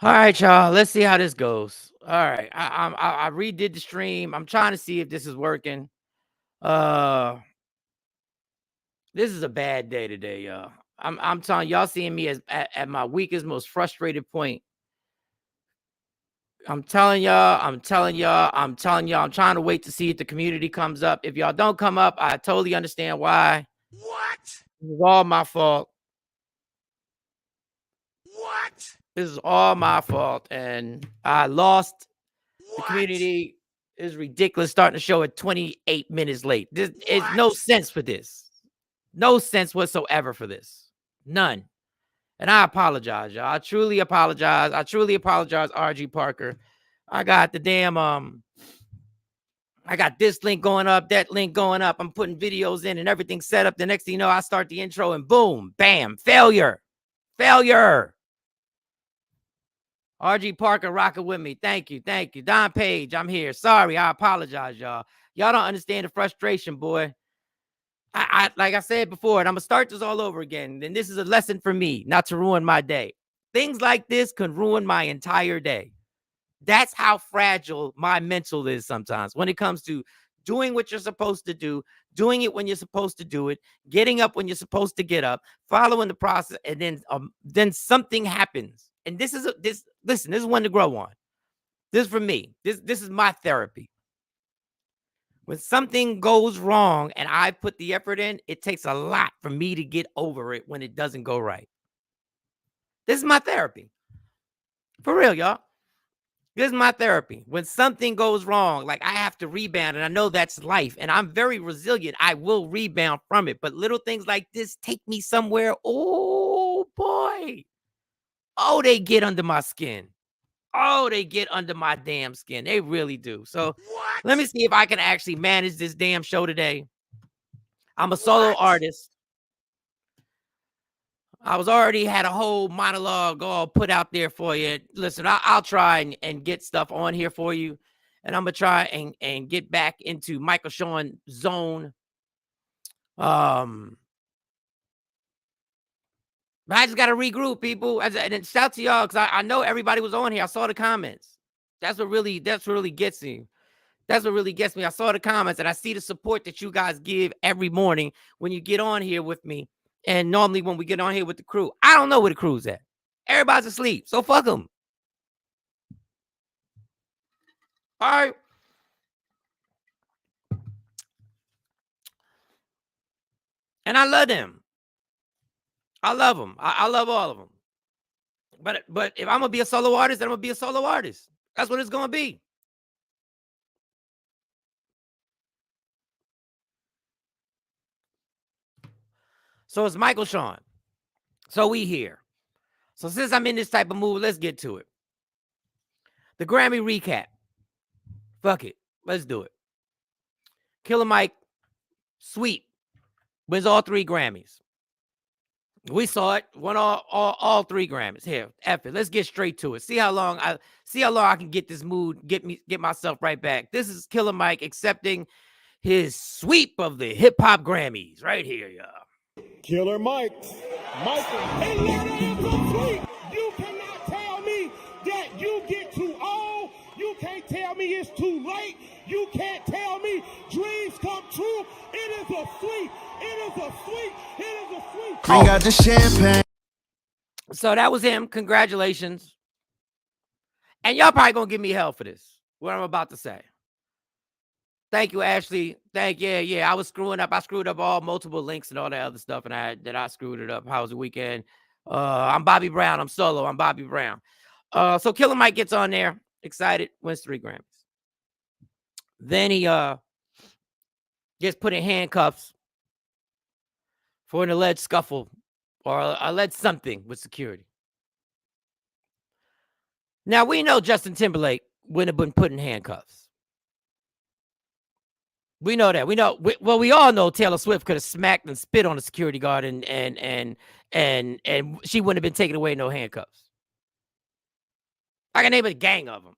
All right, y'all. Let's see how this goes. All right, I redid the stream. I'm trying to see if this is working. Uh, this is a bad day today, y'all. I'm telling y'all, seeing me as at my weakest, most frustrated point. I'm telling y'all, I'm telling y'all, I'm telling y'all. I'm trying to wait to see if the community comes up. If y'all don't come up, I totally understand why. What? This is all my fault. What? This is all my fault, and I lost. The What? community is ridiculous, starting to show at 28 minutes late. This is no What? sense for this. No sense whatsoever for this. None. And I apologize, y'all. I truly apologize. I truly apologize, RG Parker. I got the damn I got this link going up, that link going up. I'm putting videos in and everything set up. The next thing you know, I start the intro and boom, bam, failure. Failure. RG Parker rocking with me. Thank you. Thank you. Don Page, I'm here. Sorry, I apologize, y'all. Y'all don't understand the frustration, boy. I like I said before, and I'm gonna start this all over again. And this is a lesson for me, not to ruin my day. Things like this can ruin my entire day. That's how fragile my mental is sometimes when it comes to doing what you're supposed to do, doing it when you're supposed to do it, getting up when you're supposed to get up, following the process, and then something happens. And this is listen, this is one to grow on. This is for me. This is my therapy. When something goes wrong and I put the effort in, it takes a lot for me to get over it when it doesn't go right. This is my therapy. For real, y'all. This is my therapy. When something goes wrong, like I have to rebound, and I know that's life, and I'm very resilient. I will rebound from it. But little things like this take me somewhere. Oh, boy. Oh, they get under my skin. Oh, they get under my damn skin. They really do. So What? let me see if I can actually manage this damn show today. I'm a solo artist. I was already had a whole monologue all put out there for you. Listen, I'll try and get stuff on here for you. And I'm going to try and get back into Michael Shawn zone. But I just got to regroup, people. And shout to y'all, because I know everybody was on here. I saw the comments. That's what really gets me. That's what really gets me. I saw the comments and I see the support that you guys give every morning when you get on here with me. And normally when we get on here with the crew, I don't know where the crew's at. Everybody's asleep. So fuck them. All right. And I love them. I love them. I love all of them. But if I'm going to be a solo artist, then I'm going to be a solo artist. That's what it's going to be. So it's Michael Shawn. So we here. So since I'm in this type of mood, let's get to it. The Grammy recap. Fuck it. Let's do it. Killer Mike, sweep, wins all 3 Grammys. We saw it. Won all 3 Grammys. Here, F it. Let's get straight to it. See how long I can get this mood, get myself right back. This is Killer Mike accepting his sweep of the hip hop Grammys right here, y'all. Killer Mike. Michael. And let it complete. You cannot tell me that you get too old. You can't tell me it's too late. You can't tell me dreams come true. It is a sweep. It is a sweep. It is a sweep. Bring out the champagne. So that was him. Congratulations. And y'all probably gonna give me hell for this. What I'm about to say. Thank you, Ashley. Yeah. I was screwing up. I screwed up all multiple links and all that other stuff, and I screwed it up. How was the weekend? I'm Bobby Brown. I'm solo. I'm Bobby Brown. So Killer Mike gets on there, excited, wins 3 Grammys. Then he gets put in handcuffs for an alleged scuffle or alleged something with security. Now we know Justin Timberlake wouldn't have been put in handcuffs. We know that. We all know Taylor Swift could have smacked and spit on a security guard and she wouldn't have been taken away, no handcuffs. I can name a gang of them.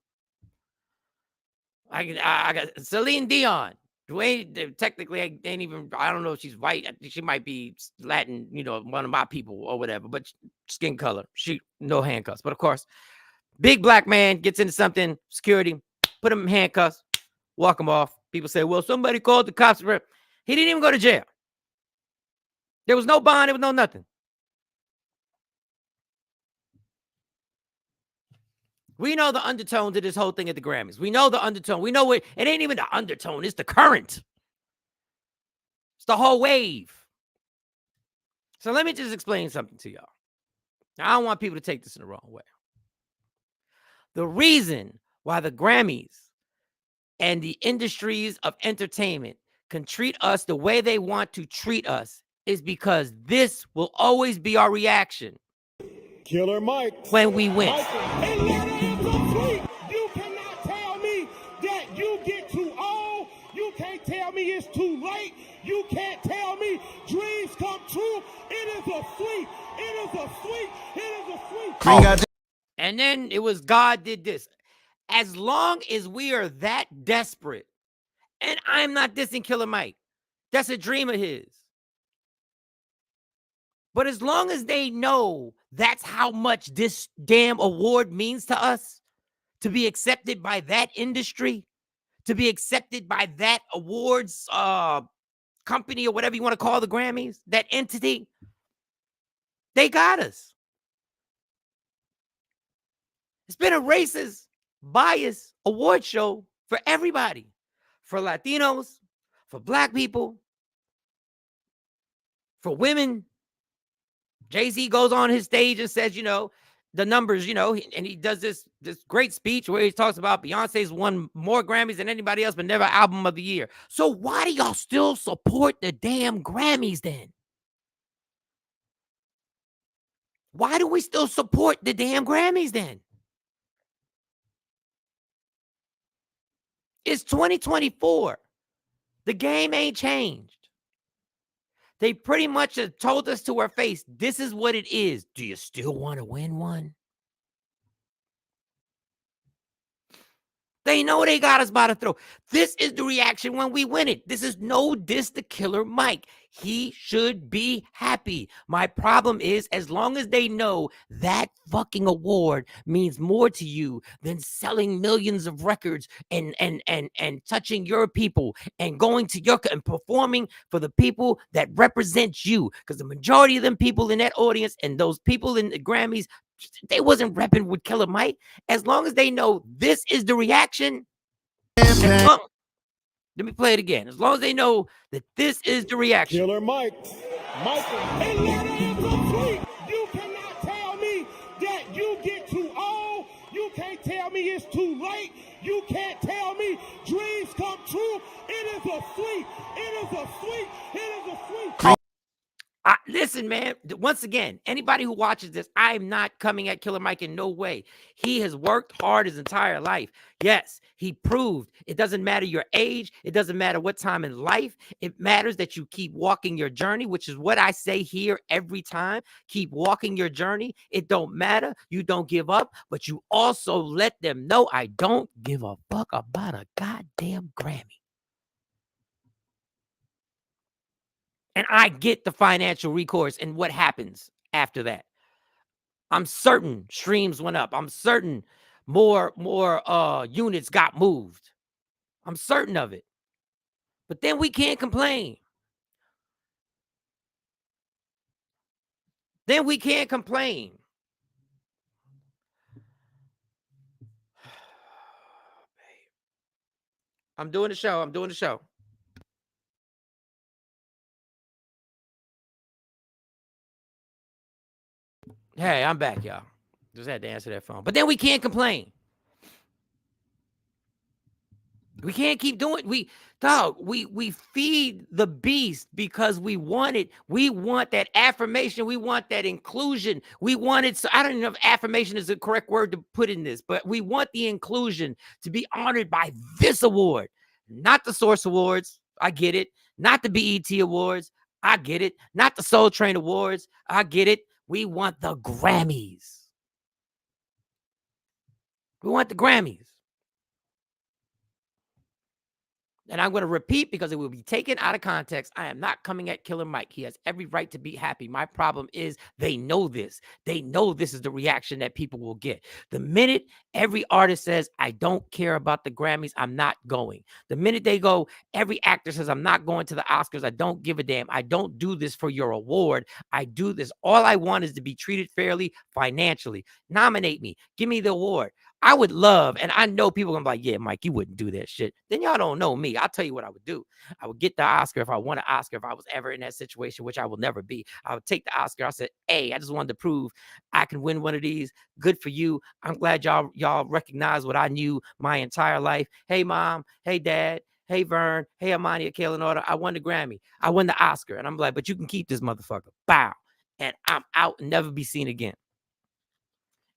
I got Celine Dion. Dwayne, technically, I don't know if she's white. She might be Latin, one of my people or whatever, but skin color. She, no handcuffs. But of course, Big black man gets into something, security, put him in handcuffs, walk him off. People say, well, somebody called the cops. He didn't even go to jail. There was no bond. There was no nothing. We know the undertone to this whole thing at the Grammys. We know the undertone. We know it ain't even the undertone. It's the current. It's the whole wave. So let me just explain something to y'all. Now, I don't want people to take this in the wrong way. The reason why the Grammys and the industries of entertainment can treat us the way they want to treat us is because this will always be our reaction. Killer Mike. When we win. And let it complete. You cannot tell me that you get too old. You can't tell me it's too late. You can't tell me dreams come true. It is a sleep. It is a sleep. It is a sleep. Oh. And then it was God did this. As long as we are that desperate, and I'm not dissing Killer Mike. That's a dream of his. But as long as they know that's how much this damn award means to us, to be accepted by that industry, to be accepted by that awards company or whatever you want to call the Grammys, that entity, they got us. It's been a racist, biased award show for everybody, for Latinos, for Black people, for women. Jay-Z goes on his stage and says, the numbers, and he does this great speech where he talks about Beyonce's won more Grammys than anybody else, but never album of the year. So why do y'all still support the damn Grammys then? Why do we still support the damn Grammys then? It's 2024. The game ain't changed. They pretty much have told us to our face, this is what it is. Do you still want to win one? They know they got us by the throat. This is the reaction when we win it. This is no diss to Killer Mike. He should be happy. My problem is, as long as they know that fucking award means more to you than selling millions of records and touching your people and going to your and performing for the people that represent you, because the majority of them people in that audience and those people in the Grammys, they wasn't repping with Killer Mike. As long as they know this is the reaction. Let me play it again. As long as they know that this is the reaction. Killer Mike. Michael. And let it complete. You cannot tell me that you get too old. You can't tell me it's too late. You can't tell me dreams come true. It is a sleep. It is a sleep. It is a sleep. Listen, man, once again, anybody who watches this, I'm not coming at Killer Mike in no way. He has worked hard his entire life. Yes, he proved it doesn't matter your age. It doesn't matter what time in life. It matters that you keep walking your journey, which is what I say here every time. Keep walking your journey. It don't matter. You don't give up, but you also let them know I don't give a fuck about a goddamn Grammy. And I get the financial recourse and what happens after that. I'm certain streams went up. I'm certain more units got moved. I'm certain of it. But then we can't complain. Then we can't complain. I'm doing the show. I'm doing the show. Hey, I'm back, y'all. Just had to answer that phone. But then we can't complain. We can't keep doing we feed the beast because we want it. We want that affirmation. We want that inclusion. We want it. So I don't even know if affirmation is the correct word to put in this, but we want the inclusion to be honored by this award, not the Source Awards. I get it. Not the BET Awards. I get it. Not the Soul Train Awards. I get it. We want the Grammys. We want the Grammys. And I'm going to repeat because it will be taken out of context. I am not coming at Killer Mike. He has every right to be happy. My problem is they know this. They know this is the reaction that people will get. The minute every artist says, I don't care about the Grammys, I'm not going. The minute they go, every actor says, I'm not going to the Oscars. I don't give a damn. I don't do this for your award. I do this. All I want is to be treated fairly financially. Nominate me. Give me the award. I would love, and I know people are going to be like, yeah, Mike, you wouldn't do that shit. Then y'all don't know me. I'll tell you what I would do. I would get the Oscar if I won an Oscar, if I was ever in that situation, which I will never be. I would take the Oscar. I said, hey, I just wanted to prove I can win one of these. Good for you. I'm glad y'all recognize what I knew my entire life. Hey, Mom. Hey, Dad. Hey, Vern. Hey, Amani, Akela, and Order. I won the Grammy. I won the Oscar. And I'm like, but you can keep this motherfucker. Bow. And I'm out and never be seen again.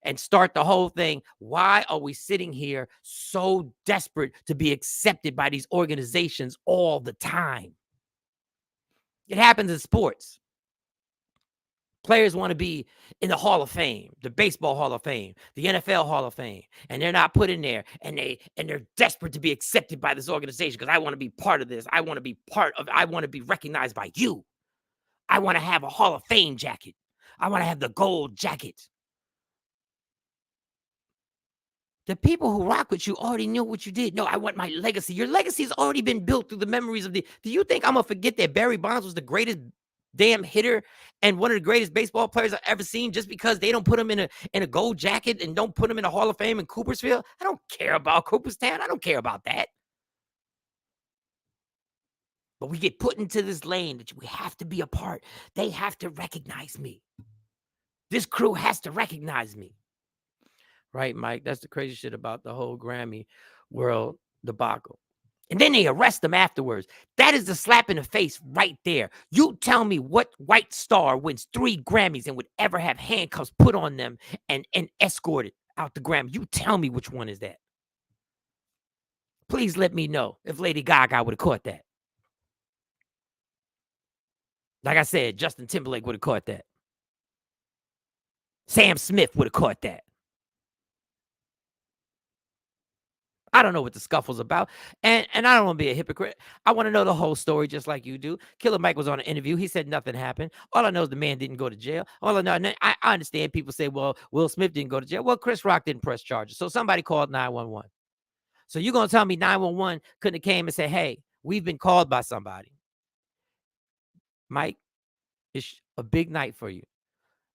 And start the whole thing. Why are we sitting here so desperate to be accepted by these organizations all the time? It happens in sports. Players want to be in the Hall of Fame, the baseball Hall of Fame, the NFL Hall of Fame, and they're not put in there, and they're desperate to be accepted by this organization because I want to be part of this. I want to be recognized by you. I want to have a Hall of Fame jacket. I want to have the gold jacket. The people who rock with you already knew what you did. No, I want my legacy. Your legacy has already been built through the memories of the. Do you think I'm going to forget that Barry Bonds was the greatest damn hitter and one of the greatest baseball players I've ever seen just because they don't put him in a gold jacket and don't put him in a Hall of Fame in Coopersville? I don't care about Cooperstown. I don't care about that. But we get put into this lane that we have to be a part. They have to recognize me. This crew has to recognize me. Right, Mike? That's the crazy shit about the whole Grammy world debacle. And then they arrest them afterwards. That is the slap in the face right there. You tell me what white star wins 3 Grammys and would ever have handcuffs put on them and escorted out the Grammy. You tell me which one is that. Please let me know if Lady Gaga would have caught that. Like I said, Justin Timberlake would have caught that. Sam Smith would have caught that. I don't know what the scuffle's about. And I don't want to be a hypocrite. I want to know the whole story just like you do. Killer Mike was on an interview. He said nothing happened. All I know is the man didn't go to jail. All I know, I understand people say, well, Will Smith didn't go to jail. Well, Chris Rock didn't press charges. So somebody called 911. So you're going to tell me 911 couldn't have came and said, hey, we've been called by somebody. Mike, it's a big night for you.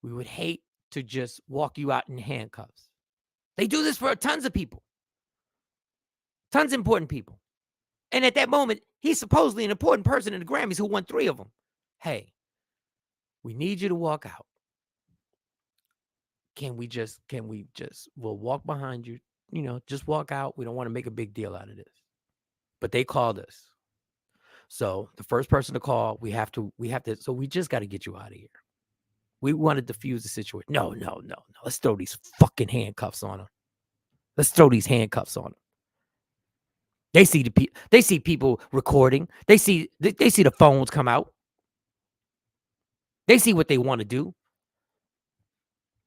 We would hate to just walk you out in handcuffs. They do this for tons of people. Tons of important people. And at that moment, he's supposedly an important person in the Grammys who won 3 of them. Hey, we need you to walk out. We'll walk behind you, just walk out. We don't want to make a big deal out of this. But they called us. So the first person to call, we have to, so we just got to get you out of here. We want to diffuse the situation. No. Let's throw these fucking handcuffs on them. They see people recording. They see the phones come out. They see what they want to do.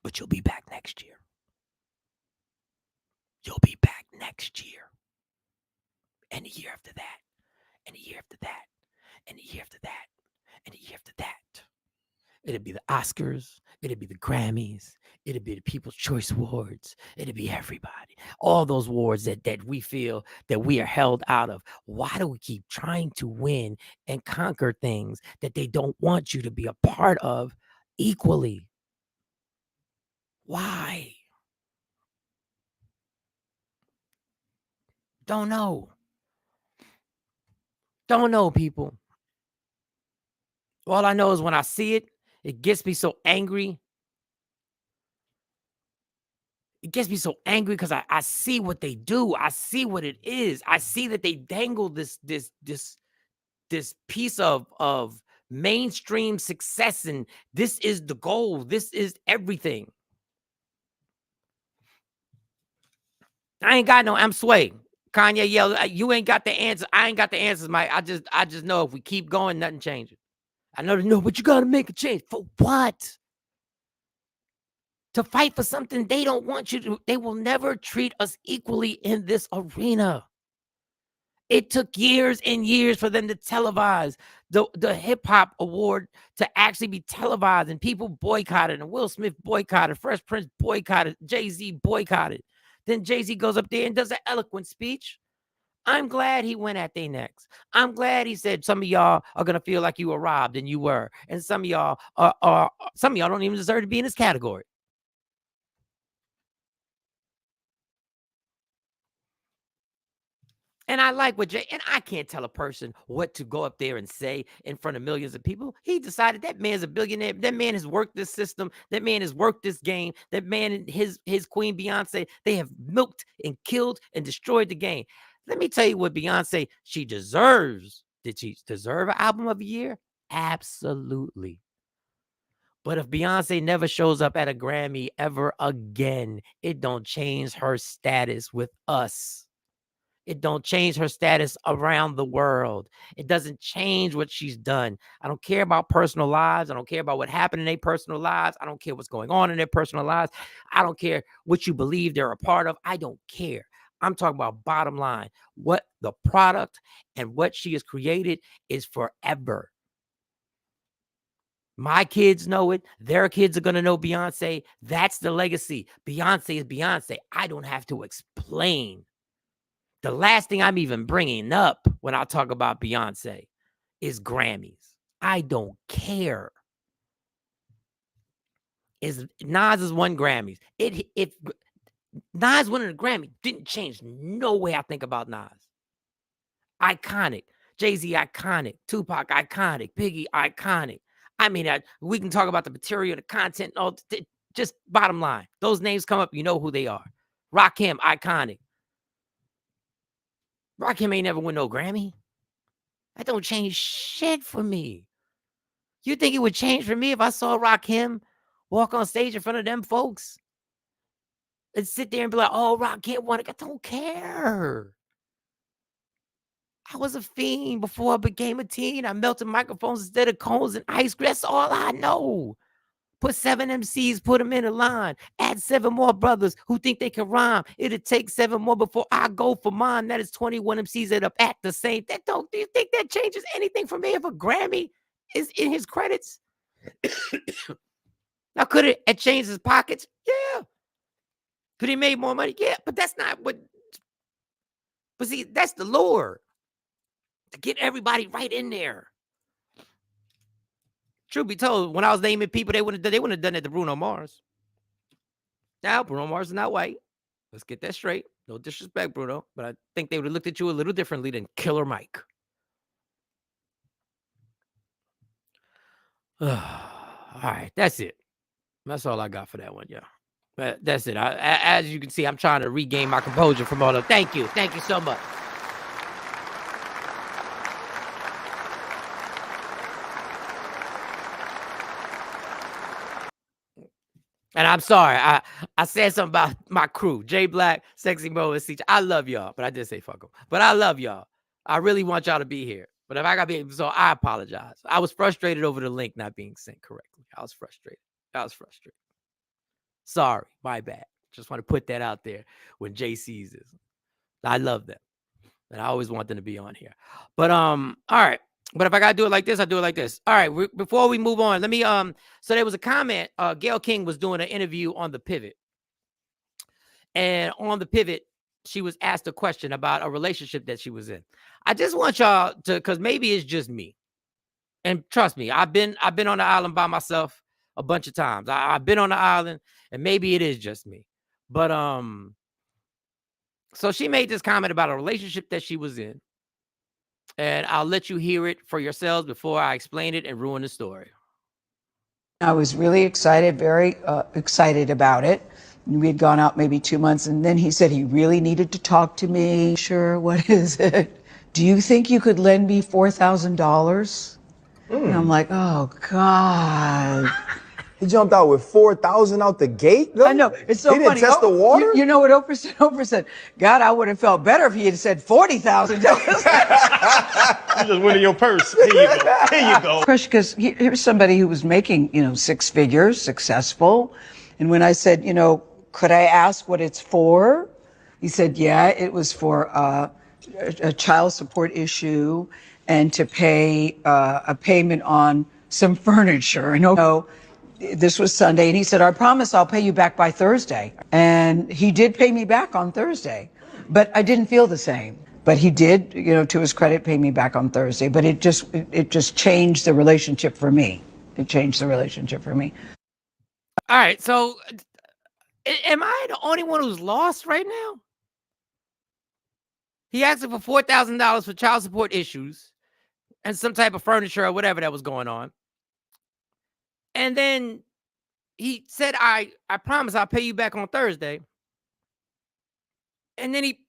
But you'll be back next year. You'll be back next year. And the year after that. And the year after that. And the year after that. And the year after that. It'd be the Oscars. It'd be the Grammys. It'd be the People's Choice Awards. It'd be everybody. All those awards that we feel that we are held out of. Why do we keep trying to win and conquer things that they don't want you to be a part of equally? Why? Don't know. Don't know, people. All I know is when I see it, it gets me so angry. It gets me so angry because I see what they do. I see what it is. I see that they dangle this piece of mainstream success, and this is the goal. This is everything. I ain't got no. I'm Sway. Kanye yelled, "You ain't got the answer." I ain't got the answers, Mike. I just know if we keep going, nothing changes. I know they know, but you got to make a change. For what? To fight for something they don't want you to. They will never treat us equally in this arena. It took years and years for them to televise the hip hop award to actually be televised, and people boycotted, and Will Smith boycotted, Fresh Prince boycotted, Jay-Z boycotted. Then Jay-Z goes up there and does an eloquent speech. I'm glad he went at their necks. I'm glad he said some of y'all are gonna feel like you were robbed, and you were, and some of y'all don't even deserve to be in this category. And I like what Jay, and I can't tell a person what to go up there and say in front of millions of people. He decided that man's a billionaire. That man has worked this system. That man has worked this game. That man and his queen Beyonce, they have milked and killed and destroyed the game. Let me tell you what Beyonce, she deserves. Did she deserve an album of the year? Absolutely. But if Beyonce never shows up at a Grammy ever again, it don't change her status with us. It don't change her status around the world. It doesn't change what she's done. I don't care about personal lives. I don't care about what happened in their personal lives. I don't care what's going on in their personal lives. I don't care what you believe they're a part of. I don't care. I'm talking about bottom line. What the product and what she has created is forever. My kids know it. Their kids are going to know Beyonce. That's the legacy. Beyonce is Beyonce. I don't have to explain. The last thing I'm even bringing up when I talk about Beyonce is Grammys. I don't care. Nas has won Grammys. If Nas winning a Grammy didn't change no way I think about Nas. Iconic. Jay-Z, iconic. Tupac, iconic. Biggie, iconic. I mean, we can talk about the material, the content, all. Just bottom line. Those names come up, you know who they are. Rakim, iconic. Rakim ain't never win no Grammy. That don't change shit for me. You think it would change for me if I saw Rakim walk on stage in front of them folks and sit there and be like, oh, Rakim won it? I don't care. I was a fiend before I became a teen. I melted microphones instead of cones and ice cream. That's all I know. Put 7 MCs, put them in a line. Add 7 more brothers who think they can rhyme. It'll take 7 more before I go for mine. That is 21 MCs that up at the same. Do you think that changes anything for me if a Grammy is in his credits? Now, could it changed his pockets? Yeah. Could he make more money? Yeah, but that's not what. But see, that's the lure. To get everybody right in there. Truth be told, when I was naming people, they wouldn't have done it to Bruno Mars. Now, Bruno Mars is not white. Let's get that straight. No disrespect, Bruno, but I think they would have looked at you a little differently than Killer Mike. All right, that's it. That's all I got for that one, yeah. But that's it. As you can see, I'm trying to regain my composure from all of. Thank you so much. And I'm sorry, I said something about my crew, Jay Black, Sexy Mo, and CJ. I love y'all, but I did say fuck them. But I love y'all. I really want y'all to be here. But if I got to be, so I apologize. I was frustrated over the link not being sent correctly. I was frustrated. Sorry, my bad. Just want to put that out there when Jay sees this. I love them. And I always want them to be on here. But all right. But if I gotta do it like this, I do it like this. All right. Before we move on, let me so there was a comment. Gayle King was doing an interview on The Pivot. And on The Pivot, she was asked a question about a relationship that she was in. I just want y'all to, because maybe it's just me. And trust me, I've been on the island by myself a bunch of times. I've been on the island, and maybe it is just me. But so she made this comment about a relationship that she was in. And I'll let you hear it for yourselves before I explain it and ruin the story. I was really excited, very excited about it. We had gone out maybe 2 months, and then he said he really needed to talk to me. Sure, what is it? Do you think you could lend me $4,000? And I'm like, oh, God. He jumped out with 4,000 out the gate, though? I know, it's so funny. He didn't test the water? You know what Oprah said? Oprah said, God, I would have felt better if he had said $40,000. You just went in your purse. Here you go. Here you go. Crush, because here's somebody who was making, 6 figures, successful. And when I said, could I ask what it's for? He said, yeah, it was for a child support issue and to pay a payment on some furniture. And this was Sunday, and he said, I promise I'll pay you back by Thursday. And he did pay me back on Thursday, but I didn't feel the same. But he did, to his credit, pay me back on Thursday. But it just changed the relationship for me. It changed the relationship for me. All right, so am I the only one who's lost right now? He asked him for $4,000 for child support issues and some type of furniture or whatever that was going on. And then he said, I promise I'll pay you back on Thursday. And then he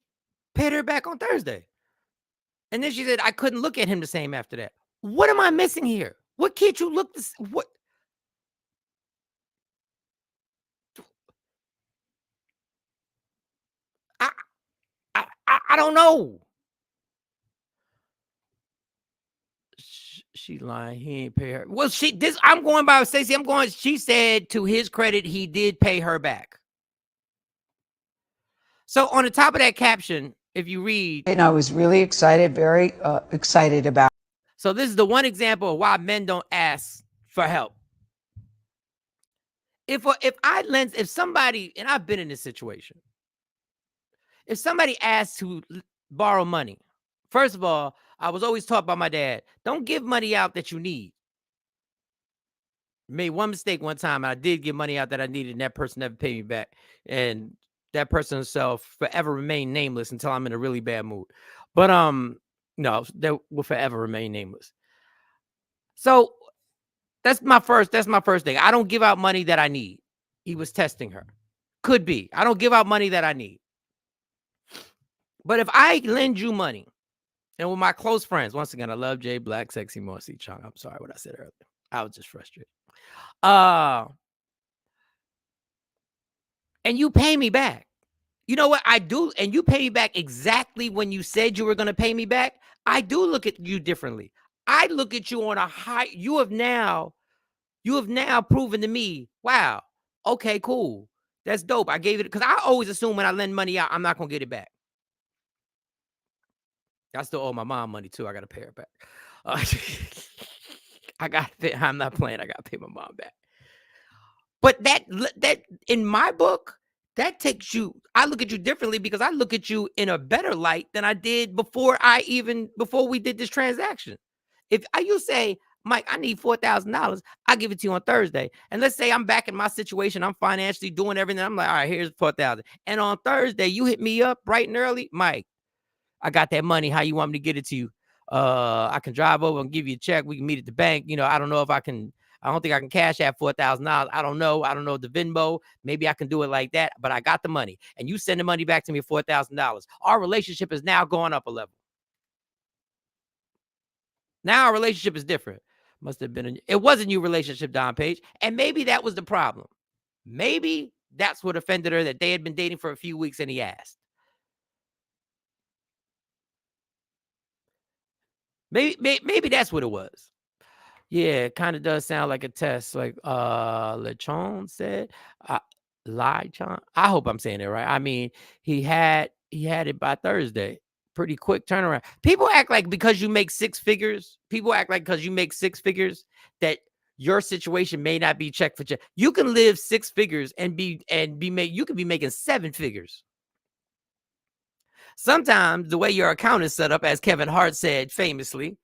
paid her back on Thursday. And then she said, I couldn't look at him the same after that. What am I missing here? What can't you look this? What? I don't know. She lying. He ain't pay her. Well, I'm going by Stacey. She said to his credit, he did pay her back. So on the top of that caption, if you read. And I was really excited, very excited about. So this is the one example of why men don't ask for help. If somebody, and I've been in this situation, if somebody asks to borrow money, first of all, I was always taught by my dad, don't give money out that you need. Made one mistake one time. I did give money out that I needed, and that person never paid me back. And that person will forever remain nameless until I'm in a really bad mood. But no, they will forever remain nameless. So that's my first thing. I don't give out money that I need. He was testing her. Could be. I don't give out money that I need. But if I lend you money, and with my close friends, once again, I love Jay Black, Sexy Marcy Chung. I'm sorry what I said earlier. I was just frustrated. And you pay me back. You know what I do? And you pay me back exactly when you said you were going to pay me back. I do look at you differently. I look at you on a high. You have now proven to me, wow, okay, cool. That's dope. I gave it because I always assume when I lend money out, I'm not going to get it back. I still owe my mom money too. I got to pay her back. I'm not playing. I got to pay my mom back. But that in my book, that takes you, I look at you differently because I look at you in a better light than I did before we did this transaction. If you say, Mike, I need $4,000, I'll give it to you on Thursday. And let's say I'm back in my situation, I'm financially doing everything. I'm like, all right, here's $4,000. And on Thursday, you hit me up bright and early, Mike, I got that money. How you want me to get it to you? I can drive over and give you a check. We can meet at the bank. I don't know if I can. I don't think I can cash out $4,000. I don't know the Venmo. Maybe I can do it like that. But I got the money, and you send the money back to me, $4,000. Our relationship is now going up a level. Now our relationship is different. Must have been it wasn't your relationship, Don Page, and maybe that was the problem. Maybe that's what offended her, that they had been dating for a few weeks and he asked. Maybe that's what it was. Yeah, it kind of does sound like a test. Like Lechon said, Lechon. I hope I'm saying it right. I mean, he had it by Thursday. Pretty quick turnaround. People act like because you make six figures, that your situation may not be check for check. You can live six figures and you can be making seven figures. Sometimes the way your account is set up, as Kevin Hart said famously,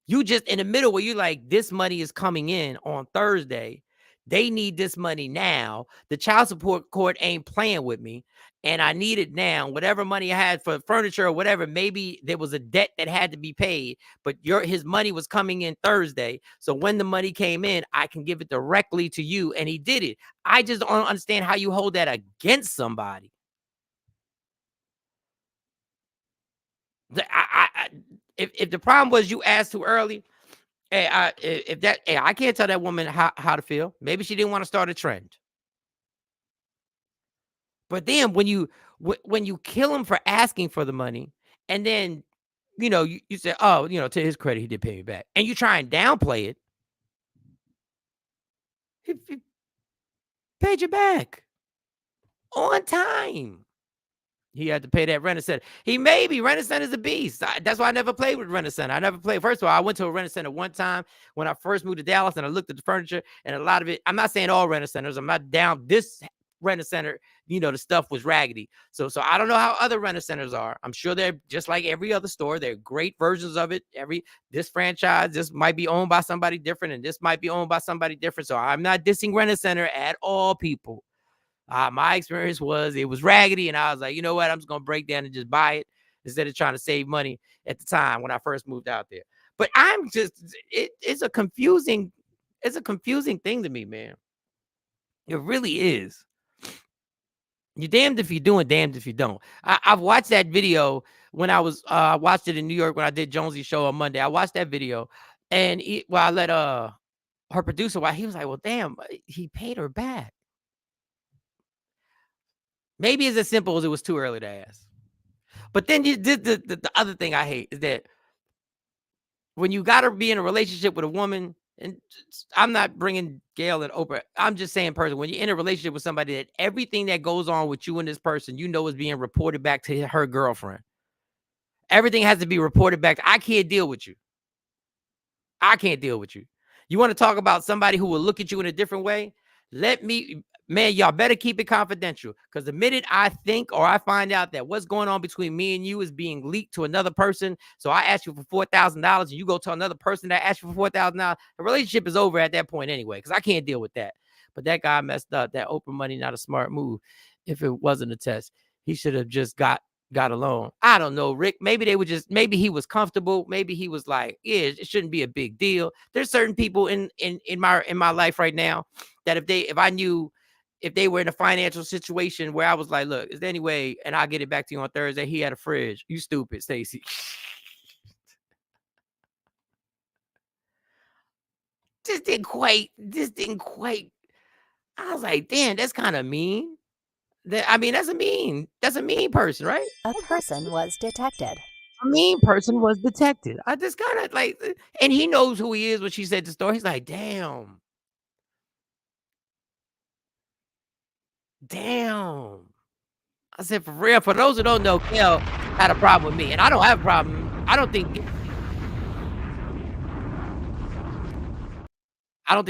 you just in the middle where you're like, this money is coming in on Thursday. They need this money now. The child support court ain't playing with me, and I need it now. Whatever money I had for furniture or whatever, maybe there was a debt that had to be paid, but his money was coming in Thursday. So when the money came in, I can give it directly to you, and he did it. I just don't understand how you hold that against somebody. If the problem was you asked too early, I can't tell that woman how to feel. Maybe she didn't want to start a trend. But then when you kill him for asking for the money, and then you say, oh, to his credit, he did pay me back, and you try and downplay it, he paid you back on time. He had to pay that Rent-A-Center. He maybe Rent-A-Center's a beast. That's why I never played with Rent-A-Center. I never played. First of all, I went to a Rent-A-Center one time when I first moved to Dallas, and I looked at the furniture, and a lot of it. I'm not saying all Rent-A-Centers. I'm not down. This Rent-A-Center, the stuff was raggedy. So I don't know how other Rent-A-Centers are. I'm sure they're just like every other store. They're great versions of it. This franchise, this might be owned by somebody different, and this might be owned by somebody different. So I'm not dissing Rent-A-Center at all, people. My experience was it was raggedy, and I was like, you know what? I'm just gonna break down and just buy it instead of trying to save money at the time when I first moved out there. But it's a confusing thing to me, man. It really is. You're damned if you do and damned if you don't. I've watched that video when I watched it in New York when I did Jonesy's show on Monday. I watched that video, and I let her producer, he was like, well, damn, he paid her back. Maybe it's as simple as it was too early to ask. But then the other thing I hate is that when you got to be in a relationship with a woman, and I'm not bringing Gail and Oprah. I'm just saying, when you're in a relationship with somebody, that everything that goes on with you and this person, is being reported back to her girlfriend. Everything has to be reported back. I can't deal with you. You want to talk about somebody who will look at you in a different way? Man, y'all better keep it confidential, because the minute I think or I find out that what's going on between me and you is being leaked to another person, so I ask you for $4,000 and you go to another person that asked you for $4,000, the relationship is over at that point anyway, because I can't deal with that. But that guy messed up. That Oprah money, not a smart move. If it wasn't a test, he should have just got along. I don't know, Rick. Maybe he was comfortable. Maybe he was like, yeah, it shouldn't be a big deal. There's certain people in my life right now that if they were in a financial situation where I was like, look, is there any way, and I'll get it back to you on Thursday, he had a fridge. You stupid, Stacey. This didn't quite. I was like, damn, that's kind of mean. That's a mean person, right? A person was detected. A mean person was detected. I just kind of like, and he knows who he is when she said the story. He's like, damn. I said, for real, for those who don't know, Gail had a problem with me, and I don't have a problem. I don't think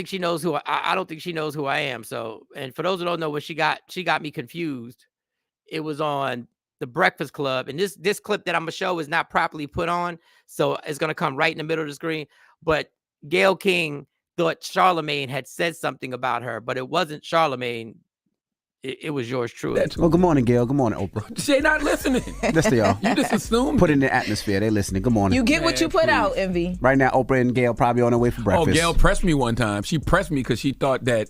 she knows who I don't think she knows who I am. So, and for those who don't know, what she got me confused. It was on the Breakfast Club, and this clip that I'm gonna show is not properly put on, so it's gonna come right in the middle of the screen. But Gayle King thought Charlamagne had said something about her, but it wasn't Charlamagne. It was yours truly. Well, good morning, Gail. Good morning, Oprah. They not listening. Yes, they are. You just assume. Put in the atmosphere. They listening. Good morning. You get what you put out, Envy. Right now, Oprah and Gail probably on their way for breakfast. Oh, Gail pressed me one time. She pressed me because she thought that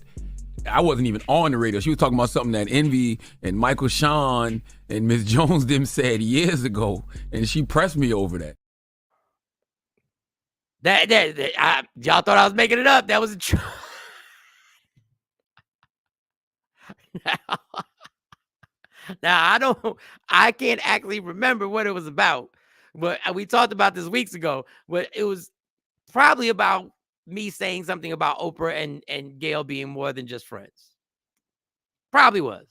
I wasn't even on the radio. She was talking about something that Envy and Michael Shawn and Miss Jones them said years ago, and she pressed me over that. Y'all thought I was making it up. That was a truth. Now I can't actually remember what it was about, but we talked about this weeks ago. But it was probably about me saying something about Oprah and Gail being more than just friends. Probably was.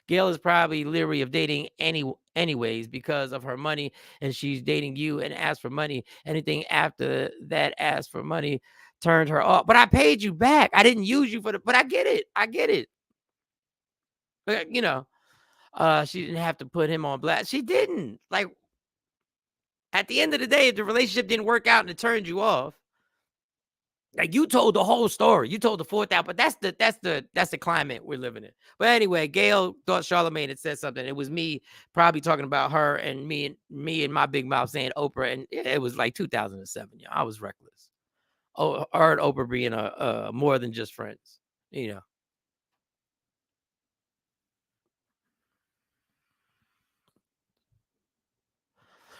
Gail is probably leery of dating anyways because of her money, and she's dating you and asked for money. Anything after that asked for money turned her off. But I paid you back. I didn't use you but I get it. But, she didn't have to put him on blast. She didn't. Like, at the end of the day, if the relationship didn't work out and it turned you off, like, you told the whole story. You told the fourth out, but that's the climate we're living in. But anyway, Gail thought Charlamagne had said something. It was me probably talking about her, and me and my big mouth saying Oprah, and it was like 2007. I was reckless. Oh, her and Oprah being a more than just friends,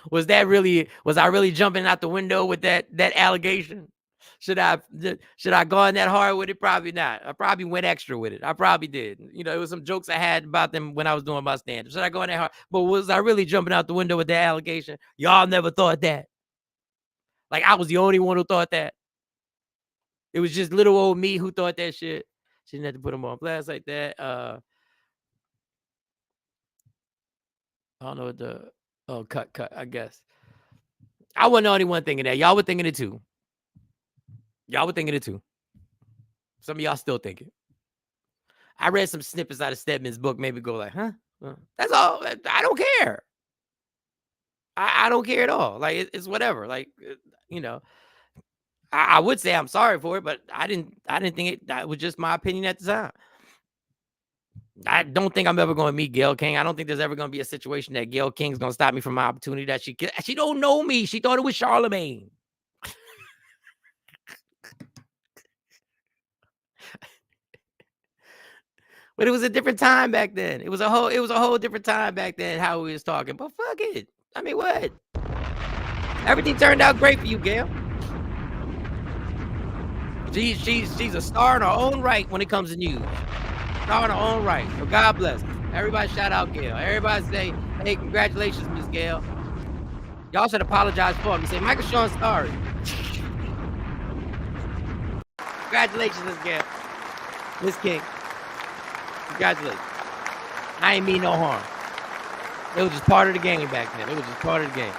Was I really jumping out the window with that allegation? Should I gone that hard with it? Probably not. I probably went extra with it. I probably did. It was some jokes I had about them when I was doing my stand-up. Should I go in that hard? But was I really jumping out the window with that allegation? Y'all never thought that. Like, I was the only one who thought that. It was just little old me who thought that shit. She didn't have to put them on blast like that. I don't know what cut, I guess. I wasn't the only one thinking that. Y'all were thinking it too. Some of y'all still thinking. I read some snippets out of Stedman's book, maybe go like, huh? That's all. I don't care. I don't care at all. Like, it's whatever. Like, I would say I'm sorry for it, but I didn't think that was just my opinion at the time. I don't think I'm ever going to meet Gayle King. I don't think there's ever going to be a situation that Gayle King's going to stop me from my opportunity that she don't know me. She thought it was Charlemagne. But it was a different time back then. It was a whole different time back then how we was talking. But fuck it. I mean, what? Everything turned out great for you, Gayle. She's a star in her own right when it comes to news. Star in her own right. So God bless her. Everybody shout out Gayle. Everybody say, hey, congratulations, Miss Gayle. Y'all should apologize for me. Say, Michael Shawn's sorry. Congratulations, Miss Gayle. Miss King. Congratulations. I ain't mean no harm. It was just part of the game back then. It was just part of the game.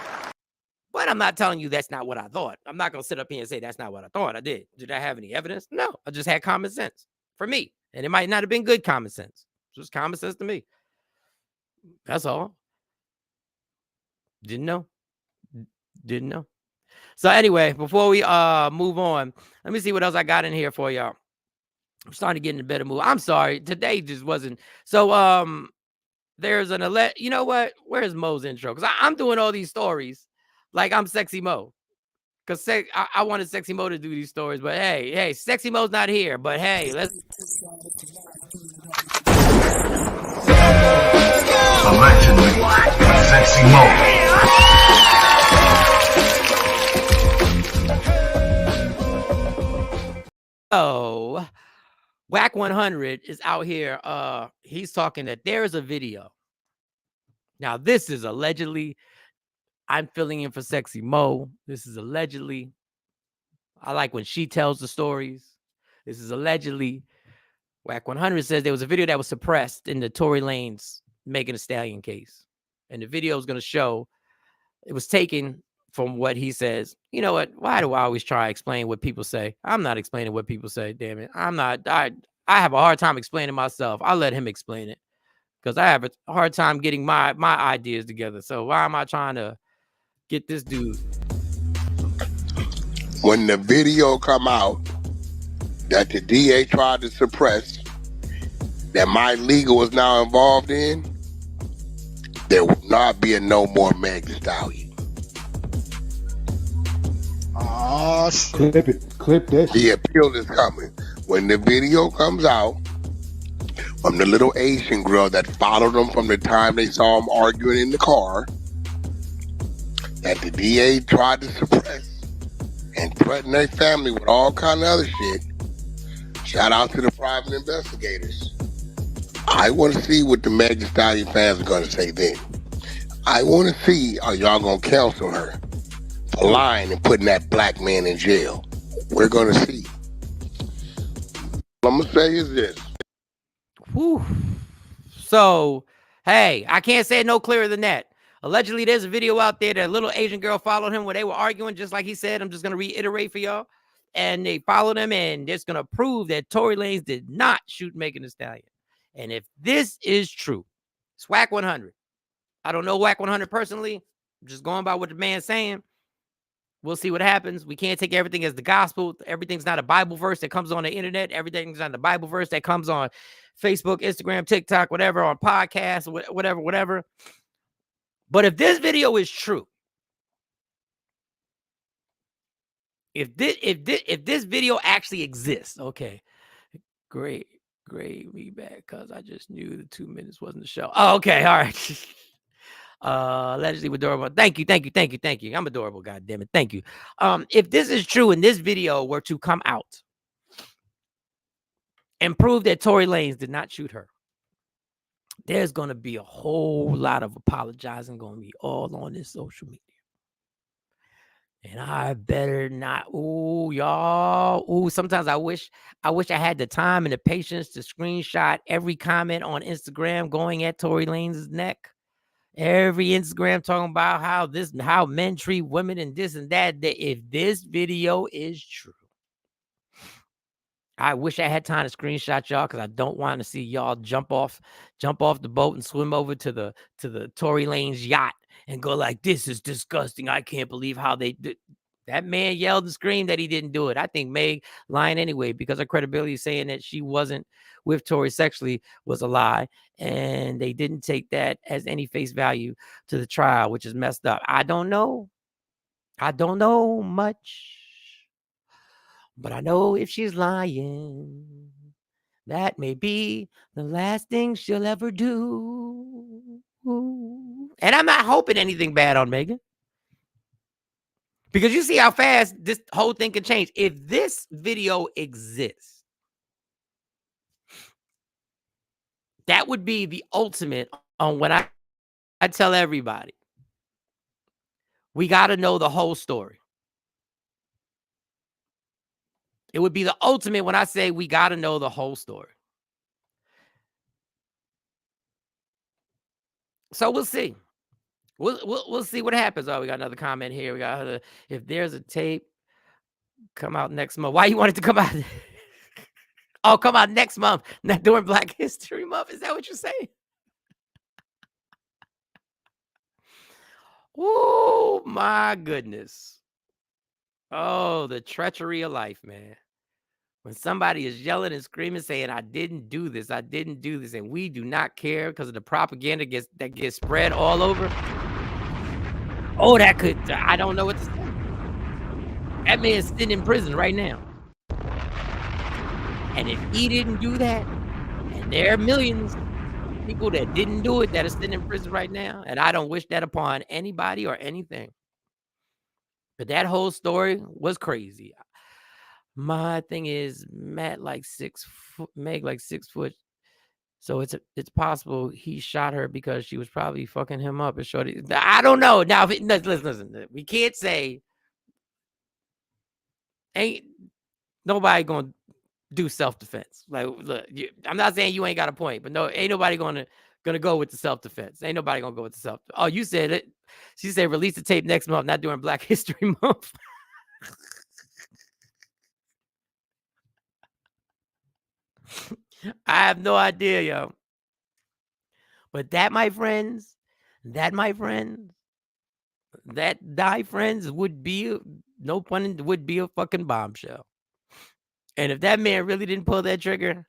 But I'm not telling you that's not what I thought. I'm not going to sit up here and say that's not what I thought I did. Did I have any evidence? No. I just had common sense for me. And it might not have been good common sense. Just common sense to me. That's all. Didn't know. So anyway, before we move on, let me see what else I got in here for y'all. I'm starting to get in a better mood. I'm sorry. Today just wasn't. So there's you know what? Where's Mo's intro? Because I'm doing all these stories like I'm Sexy Mo. Because I wanted Sexy Mo to do these stories. But hey, Sexy Mo's not here. But hey, let's. Allegedly, Sexy Mo. Oh, Whack 100 is out here. He's talking that there is a video. Now, this is allegedly. I'm filling in for Sexy Mo. This is allegedly. I like when she tells the stories. This is allegedly. Whack 100 says there was a video that was suppressed in the Tory Lanez Megan Thee Stallion case. And the video is going to show it was taken from what he says. You know what? Why do I always try to explain what people say? I'm not explaining what people say. Damn it. I'm not. I have a hard time explaining myself. I'll let him explain it because I have a hard time getting my ideas together. So why am I trying to get this dude? When the video come out that the DA tried to suppress, that my legal is now involved in, there will not be a no more Meg Thee Stallion. Oh, Clip it. Clip that shit. The appeal is coming. When the video comes out from the little Asian girl that followed them from the time they saw him arguing in the car, that the DA tried to suppress and threaten their family with all kind of other shit, shout out to the private investigators. I want to see what the Meg Thee Stallion fans are going to say then. I want to see, are y'all going to counsel her for lying and putting that black man in jail? We're going to see. What I'm going to say is this. Whew. So, hey, I can't say it no clearer than that. Allegedly, there's a video out there that a little Asian girl followed him where they were arguing, just like he said. I'm just going to reiterate for y'all. And they followed him, and it's going to prove that Tory Lanez did not shoot Megan Thee Stallion. And if this is true, it's Whack 100. I don't know Whack 100 personally. I'm just going by what the man's saying. We'll see what happens. We can't take everything as the gospel. Everything's not a Bible verse that comes on the internet. Everything's not a Bible verse that comes on Facebook, Instagram, TikTok, whatever, on podcasts, whatever. But if this video is true, if this video actually exists, okay, great, me back because I just knew the 2 minutes wasn't the show. Oh, okay, all right. Allegedly adorable. Thank you. I'm adorable, goddammit. Thank you. If this is true and this video were to come out and prove that Tory Lanez did not shoot her, there's going to be a whole lot of apologizing going to be all on this social media. And I better not. Ooh, y'all. Ooh, sometimes I wish I had the time and the patience to screenshot every comment on Instagram going at Tory Lanez's neck Every Instagram talking about how men treat women and this and that. If this video is true, I wish I had time to screenshot y'all because I don't want to see y'all jump off the boat and swim over to the Tory Lane's yacht and go like, "This is disgusting. I can't believe how they did." That man yelled and screamed that he didn't do it. I think Meg lying anyway because her credibility saying that she wasn't with Tory sexually was a lie, and they didn't take that as any face value to the trial, which is messed up. I don't know much. But I know if she's lying, that may be the last thing she'll ever do. And I'm not hoping anything bad on Megan. Because you see how fast this whole thing can change. If this video exists, that would be the ultimate on when I tell everybody, we got to know the whole story. It would be the ultimate when I say we got to know the whole story. So we'll see. We'll see what happens. Oh, we got another comment here. We got if there's a tape come out next month. Why you want it to come out? Oh, come out next month, not during Black History Month. Is that what you're saying? Oh my goodness. Oh, the treachery of life, man. When somebody is yelling and screaming, saying, I didn't do this, and we do not care because of the propaganda that gets spread all over. Oh, I don't know what to say. That man's sitting in prison right now. And if he didn't do that, and there are millions of people that didn't do it that are sitting in prison right now, and I don't wish that upon anybody or anything. But that whole story was crazy. My thing is, Meg like 6 foot. So it's possible he shot her because she was probably fucking him up. And shorty, I don't know. Now, listen. We can't say ain't nobody gonna do self-defense. Like, look, I'm not saying you ain't got a point, but no, ain't nobody gonna go with the self-defense. Ain't nobody gonna go with the self. Oh, you said it. She said release the tape next month, not during Black History Month. I have no idea, yo. But that, my friends, that would be, no pun intended, would be a fucking bombshell. And if that man really didn't pull that trigger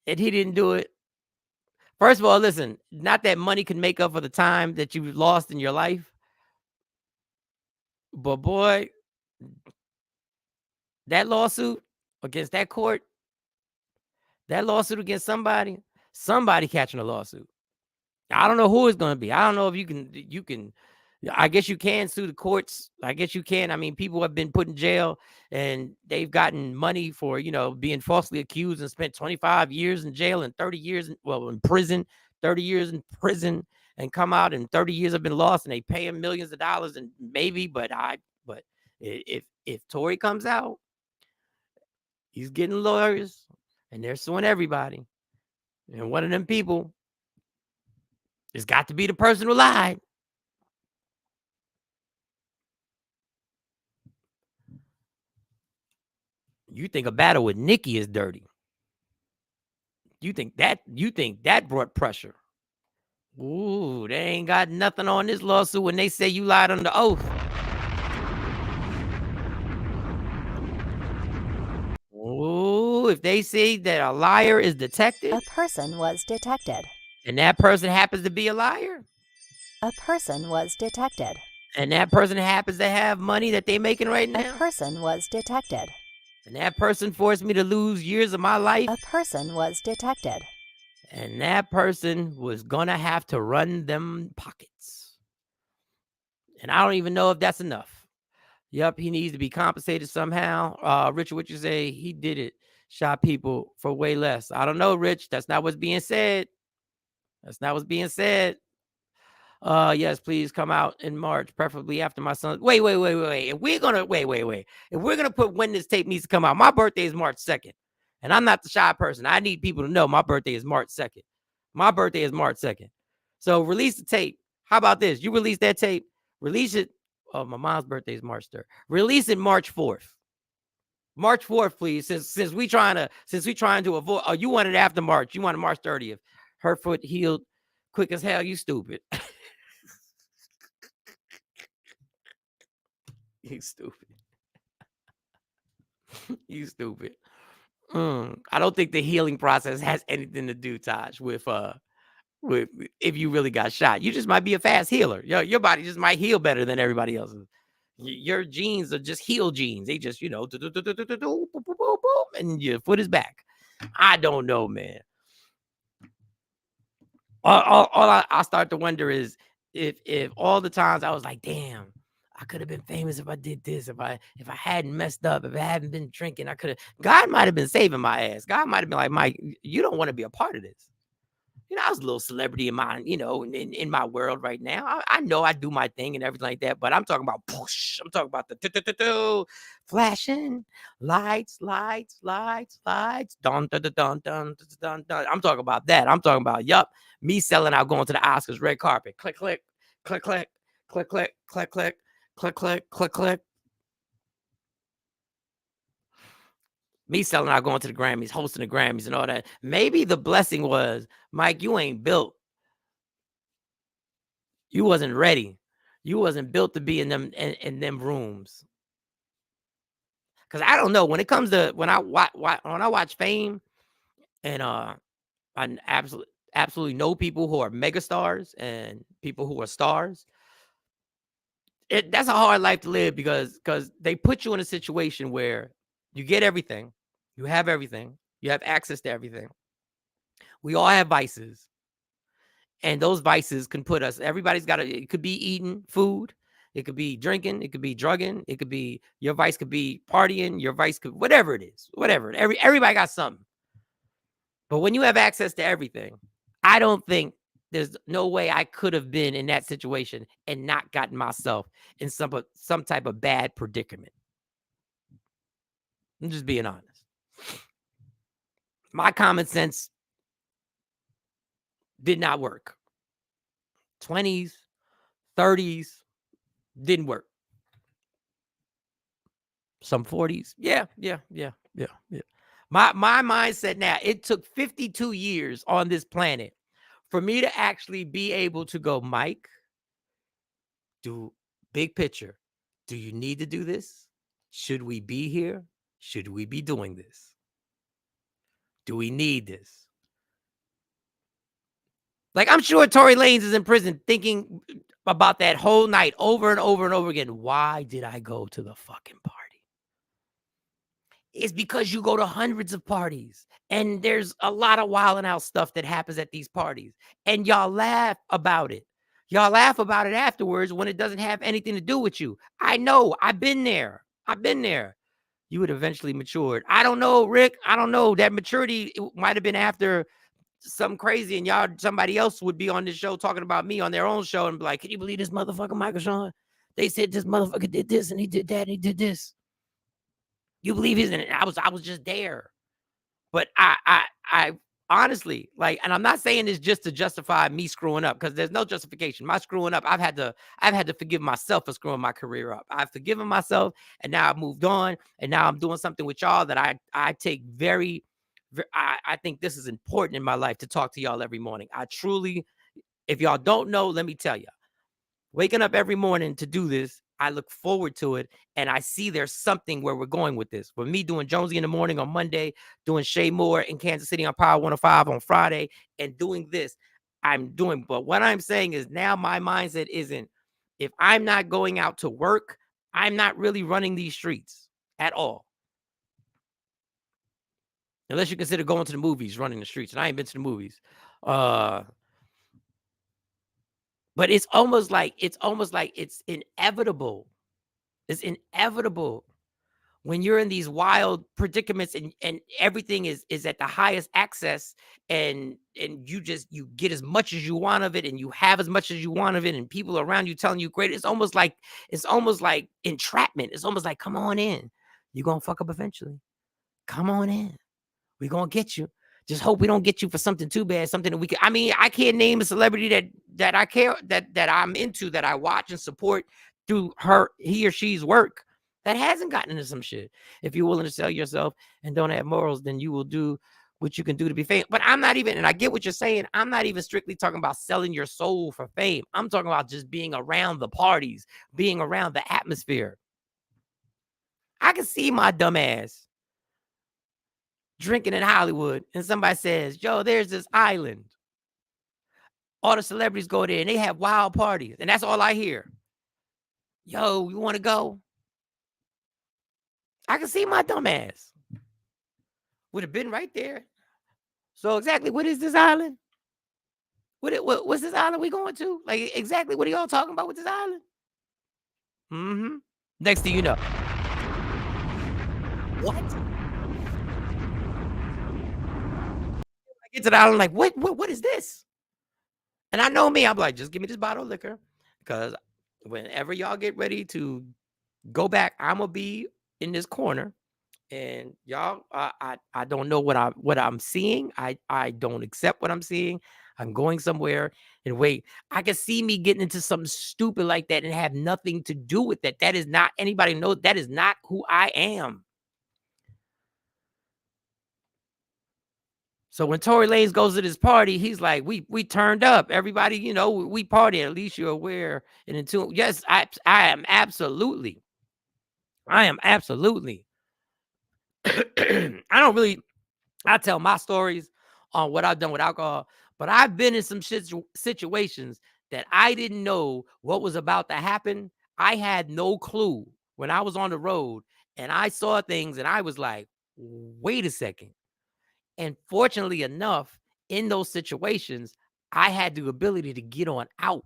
and he didn't do it, first of all, listen, not that money can make up for the time that you lost in your life, but boy, that lawsuit against that court, that lawsuit against somebody catching a lawsuit. I don't know who it's going to be. I don't know if you can, I guess you can sue the courts. I guess you can. I mean, people have been put in jail and they've gotten money for, being falsely accused and spent 25 years in jail and 30 years, in prison, 30 years in prison and come out and 30 years have been lost and they pay him millions of dollars and maybe, but if Tory comes out, he's getting lawyers and they're suing everybody. And one of them people, it's got to be the person who lied. You think a battle with Nikki is dirty. You think that brought pressure. Ooh, they ain't got nothing on this lawsuit when they say you lied under oath. Ooh, if they say that a liar is detected. A person was detected. And that person happens to be a liar. A person was detected. And that person happens to have money that they making right now. A person was detected. And that person forced me to lose years of my life. A person was detected. And that person was gonna have to run them pockets. And I don't even know if that's enough. Yep, he needs to be compensated somehow. Richard, what you say? He did it. Shot people for way less. I don't know, Rich. That's not what's being said. That's not what's being said. Yes, please come out in March, preferably after my son. Wait. If we're gonna put when this tape needs to come out, my birthday is March 2nd. And I'm not the shy person. I need people to know my birthday is March 2nd. My birthday is March 2nd. So release the tape How about this? You release that tape, release it. Oh, my mom's birthday is March 3rd. Release it March 4th. March 4th, please. Since we trying to avoid. Oh, you want it after March. You want it March 30th. Her foot healed quick as hell. You stupid. You stupid. You stupid. I don't think the healing process has anything to do, Taj, with if you really got shot. You just might be a fast healer. Your body just might heal better than everybody else's. Your genes are just heal genes. They just, and your foot is back. I don't know, man. All I start to wonder is if all the times I was like, damn, I could have been famous if I did this, if I hadn't messed up, if I hadn't been drinking, I could have. God might have been saving my ass. God might have been like, Mike, you don't want to be a part of this. I was a little celebrity in my, in my world right now. I know I do my thing and everything like that, but I'm talking about push. I'm talking about the flashing lights, dun dun dun dun dun dun dun. I'm talking about that. I'm talking about me selling out, going to the Oscars, red carpet, click click, click click, click click, click click, click click, click click. Me selling out, going to the Grammys, hosting the Grammys and all that. Maybe the blessing was, Mike, you ain't built. You wasn't ready. You wasn't built to be in them rooms. Because I don't know, when it comes to when I watch Fame, and I absolutely know people who are megastars and people who are stars. That's a hard life to live because they put you in a situation where you get everything, you have access to everything. We all have vices. And those vices can put us, everybody's got it could be eating food. It could be drinking. It could be drugging. It could be, your vice could be partying. Your vice could, whatever it is, whatever. Everybody got something. But when you have access to everything, I don't think there's no way I could have been in that situation and not gotten myself in some type of bad predicament. I'm just being honest. My common sense did not work. 20s, 30s, didn't work. Some 40s. Yeah. My mindset now, it took 52 years on this planet for me to actually be able to go, Mike, do big picture. Do you need to do this? Should we be here? Should we be doing this? Do we need this? Like, I'm sure Tory Lanez is in prison thinking about that whole night over and over and over again. Why did I go to the fucking party? It's because you go to hundreds of parties and there's a lot of wild and out stuff that happens at these parties and y'all laugh about it. Y'all laugh about it afterwards when it doesn't have anything to do with you. I know. I've been there. You would eventually matured. I don't know, Rick. I don't know. That maturity might have been after something crazy, and somebody else would be on this show talking about me on their own show and be like, can you believe this motherfucker, Michael Shawn? They said this motherfucker did this and he did that and he did this. You believe he's in it? I was just there. But I honestly, like, and I'm not saying this just to justify me screwing up, because there's no justification. My screwing up, I've had to forgive myself for screwing my career up. I've forgiven myself, and now I've moved on, and now I'm doing something with y'all that I take very, I think this is important in my life to talk to y'all every morning. I truly, if y'all don't know, let me tell you, waking up every morning to do this, I look forward to it, and I see there's something where we're going with this. For me, doing Jonesy in the morning on Monday, doing Shay Moore in Kansas City on Power 105 on Friday, and doing this, I'm doing. But what I'm saying is now my mindset isn't, if I'm not going out to work, I'm not really running these streets at all. Unless you consider going to the movies, running the streets. And I ain't been to the movies. But it's almost like it's inevitable. It's inevitable when you're in these wild predicaments and everything is at the highest access, and you get as much as you want of it, and you have as much as you want of it, and people around you telling you great. It's almost like entrapment. It's almost like, come on in. You're gonna fuck up eventually. Come on in. We're gonna get you. Just hope we don't get you for something too bad, something that we can. I mean, I can't name a celebrity that I care that I'm into, that I watch and support through he or she's work, that hasn't gotten into some shit. If you're willing to sell yourself and don't have morals, then you will do what you can do to be famous. But I'm not even, and I get what you're saying, I'm not even strictly talking about selling your soul for fame. I'm talking about just being around the parties, being around the atmosphere. I can see my dumb ass drinking in Hollywood and somebody says, yo, there's this island. All the celebrities go there and they have wild parties. And that's all I hear. Yo, you want to go? I can see my dumb ass would have been right there. So exactly, what is this island? What's this island we going to? Like, exactly, what are y'all talking about with this island? Mm-hmm. Next thing you know. What? I get to the island like, what is this? And I know me, I'm like, just give me this bottle of liquor. Because whenever y'all get ready to go back, I'm going to be in this corner. And y'all, I don't know what I'm seeing. I don't accept what I'm seeing. I'm going somewhere and wait. I can see me getting into something stupid like that and have nothing to do with that. That is not, anybody knows, that is not who I am. So when Tory Lanez goes to this party, he's like, we turned up. Everybody, you know, we party. At least you're aware and in tune. Yes, I am absolutely. I tell my stories on what I've done with alcohol, but I've been in some situations that I didn't know what was about to happen. I had no clue when I was on the road and I saw things and I was like, wait a second. And fortunately enough, in those situations, I had the ability to get on out.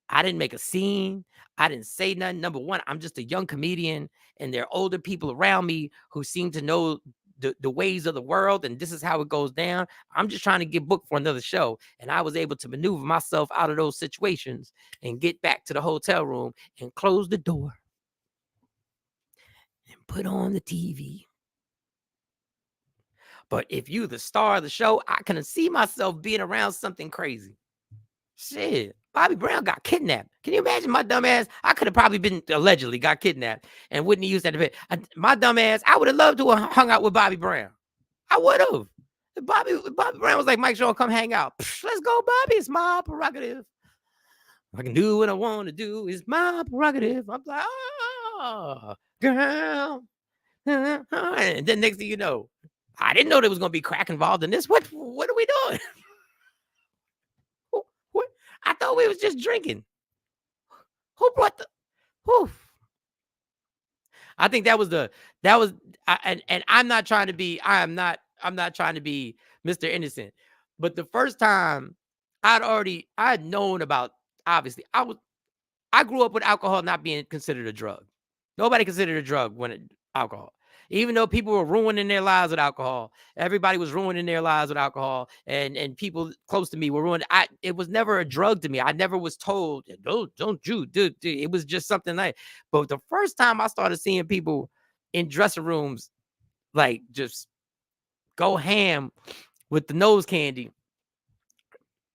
I didn't make a scene. I didn't say nothing. Number one, I'm just a young comedian, and there are older people around me who seem to know the ways of the world, and this is how it goes down. I'm just trying to get booked for another show, and I was able to maneuver myself out of those situations and get back to the hotel room and close the door and put on the TV. But if you the star of the show, I can see myself being around something crazy. Shit, Bobby Brown got kidnapped. Can you imagine my dumb ass? I could have probably been allegedly got kidnapped and wouldn't use that event. My dumb ass, I would have loved to have hung out with Bobby Brown. I would have. If Bobby Brown was like, Mike Shawn, come hang out. Let's go, Bobby. It's my prerogative. I can do what I want to do. It's my prerogative. I'm like, oh, girl. And then next thing you know, I didn't know there was going to be crack involved in this. What are we doing? What? I thought we was just drinking. Who brought the? Whew. I think and I'm not trying to be. I'm not trying to be Mr. Innocent. But the first time I'd known about. Obviously, I grew up with alcohol not being considered a drug. Nobody considered a drug when alcohol. Even though people were ruining their lives with alcohol, everybody was ruining their lives with alcohol, and people close to me were ruining. It was never a drug to me. I never was told, don't you, dude. It was just something like. But the first time I started seeing people in dressing rooms, like just go ham with the nose candy,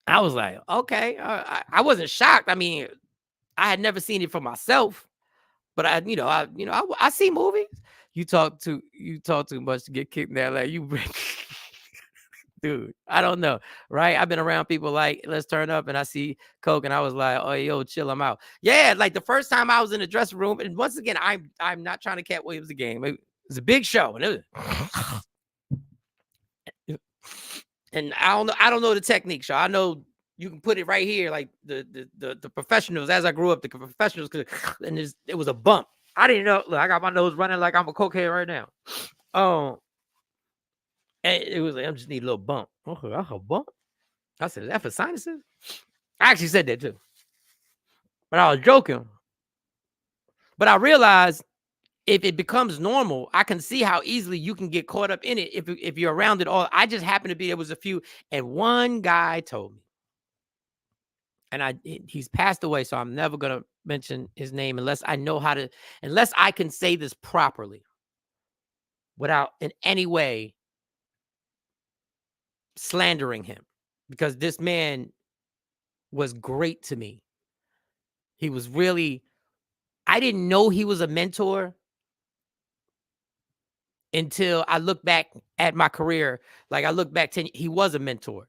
I was like, okay. I wasn't shocked. I mean, I had never seen it for myself. But I see movies. You talk too much to get kicked in that. Like you, dude. I don't know, right? I've been around people like, let's turn up, and I see coke, and I was like, oh, yo, chill, I'm out. Yeah, like the first time I was in the dressing room, and once again, I'm not trying to Cat Williams the game. It was a big show, and I don't know the technique, so I know. You can put it right here, like the professionals. As I grew up, the professionals and it was a bump. I didn't know. Look, I got my nose running like I'm a cokehead right now. And it was like I just need a little bump. Okay, that's a bump. I said, is that for sinuses? I actually said that too, but I was joking. But I realized if it becomes normal, I can see how easily you can get caught up in it if you're around it all. I just happened to be there was a few, and one guy told me. And he's passed away, so I'm never going to mention his name unless I can say this properly without in any way slandering him, because this man was great to me. He was really, I didn't know he was a mentor until I look back at my career. Like I look back, he was a mentor.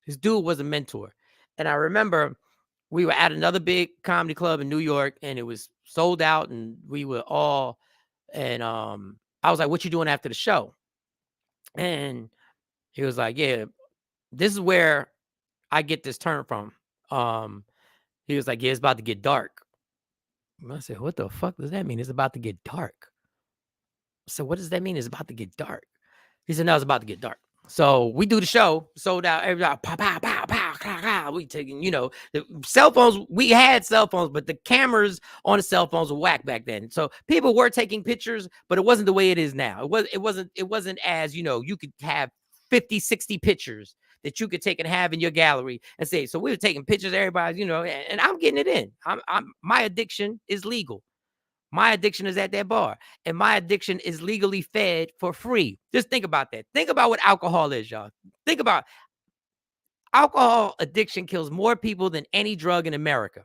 This dude was a mentor. And I remember we were at another big comedy club in New York, and it was sold out, and we were all, and I was like, what you doing after the show? And he was like, yeah, this is where I get this term from. He was like, yeah, it's about to get dark. I said, what the fuck does that mean? It's about to get dark. So what does that mean? It's about to get dark. He said, no, it's about to get dark. So we do the show, sold out, everybody, pow, pow, pow, pow, pow, pow. We taking, the cell phones, we had cell phones, but the cameras on the cell phones were whack back then. So people were taking pictures, but it wasn't the way it is now. It wasn't as, you could have 50, 60 pictures that you could take and have in your gallery and say, so we were taking pictures, everybody, and I'm getting it in. My addiction is legal. My addiction is at that bar, and my addiction is legally fed for free. Just think about that. Think about what alcohol is, y'all. Think about alcohol addiction kills more people than any drug in America,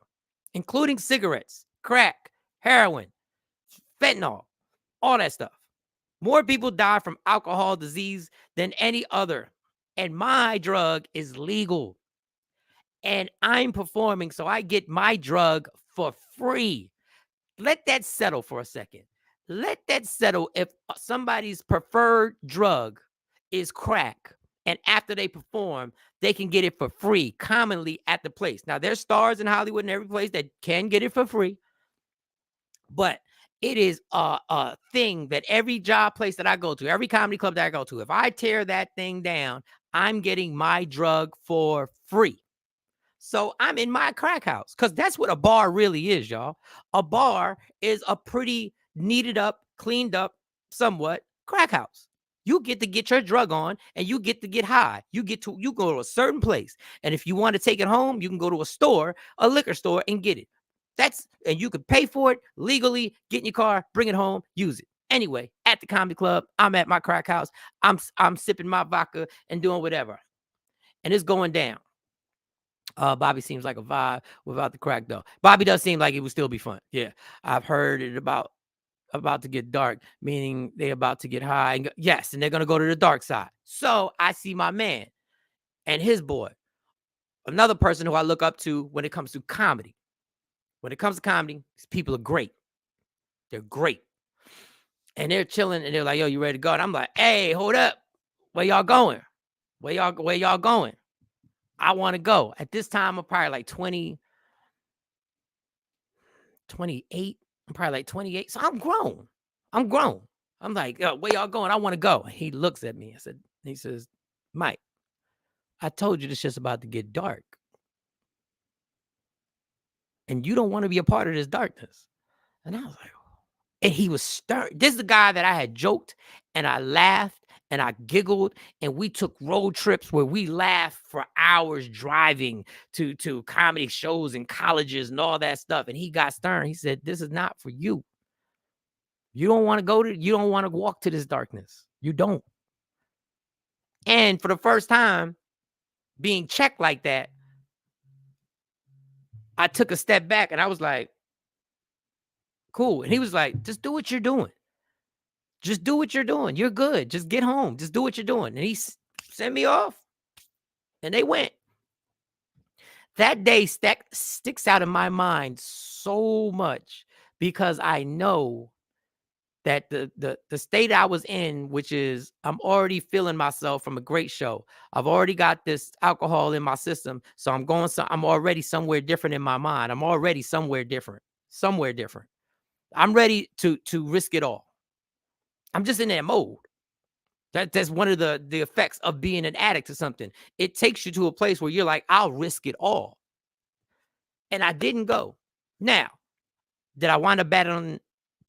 including cigarettes, crack, heroin, fentanyl, all that stuff. More people die from alcohol disease than any other. And my drug is legal. And I'm performing, so I get my drug for free. Let that settle for a second. Let that settle if somebody's preferred drug is crack, and after they perform, they can get it for free commonly at the place. Now, there's stars in Hollywood and every place that can get it for free, but it is a thing that every job place that I go to, every comedy club that I go to, if I tear that thing down, I'm getting my drug for free. So I'm in my crack house, because that's what a bar really is, y'all. A bar is a pretty neated up, cleaned up, somewhat crack house. You get to get your drug on, and you get to get high. You go to a certain place. And if you want to take it home, you can go to a store, a liquor store, and get it. And you can pay for it legally, get in your car, bring it home, use it. Anyway, at the comedy club, I'm at my crack house. I'm sipping my vodka and doing whatever. And it's going down. Bobby seems like a vibe without the crack, though. Bobby does seem like it would still be fun. Yeah, I've heard it about to get dark, meaning they're about to get high. And yes, and they're going to go to the dark side. So I see my man and his boy, another person who I look up to when it comes to comedy. When it comes to comedy, these people are great. They're great. And they're chilling, and they're like, yo, you ready to go? And I'm like, hey, hold up. Where y'all going? Where y'all going? I want to go. At this time, I'm probably like 28. I'm probably like 28. So I'm grown. I'm like, where y'all going? I want to go. He looks at me. He says, Mike, I told you this shit's about to get dark. And you don't want to be a part of this darkness. And I was like, and he was stern. This is the guy that I had joked, and I laughed, and I giggled, and we took road trips where we laughed for hours driving to comedy shows and colleges and all that stuff. And he got stern. He said, this is not for you. You don't want to walk to this darkness. You don't. And for the first time being checked like that, I took a step back, and I was like, cool. And he was like, just do what you're doing. Just do what you're doing. You're good. Just get home. Just do what you're doing. And he sent me off. And they went. That day sticks out in my mind so much, because I know that the state I was in, which is I'm already feeling myself from a great show. I've already got this alcohol in my system. So I'm already somewhere different in my mind. I'm already somewhere different. I'm ready to risk it all. I'm just in that mode. That's one of the effects of being an addict to something. It takes you to a place where you're like, I'll risk it all. And I didn't go. Now, did I wind up battling,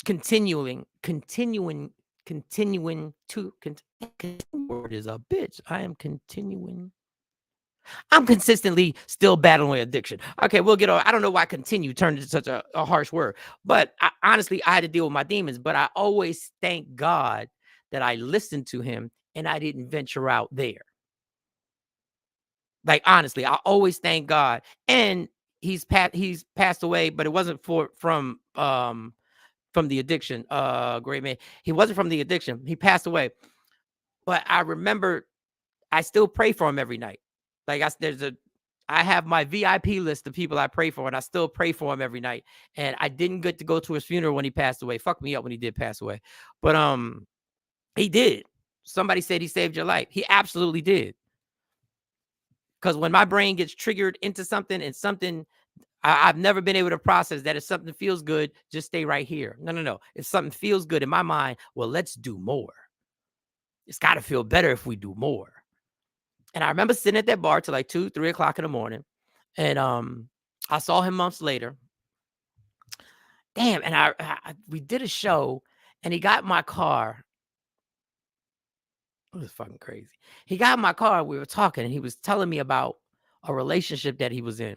continuing to word is a bitch. I'm consistently still battling addiction. Okay, we'll get on. I don't know why continue turned into such a harsh word, but honestly, I had to deal with my demons. But I always thank God that I listened to him and I didn't venture out there. Like, honestly, I always thank God. And he's passed away, but it wasn't from the addiction. Great man. He wasn't from the addiction. He passed away. But I remember I still pray for him every night. Like, I have my VIP list of people I pray for, and I still pray for him every night. And I didn't get to go to his funeral when he passed away. Fuck me up when he did pass away. But he did. Somebody said he saved your life. He absolutely did. Because when my brain gets triggered into something and something, I've never been able to process that if something feels good, just stay right here. No. If something feels good in my mind, well, let's do more. It's got to feel better if we do more. And I remember sitting at that bar till like 2, 3 o'clock in the morning. And I saw him months later. Damn. And we did a show and he got in my car. It was fucking crazy. He got in my car. We were talking and he was telling me about a relationship that he was in.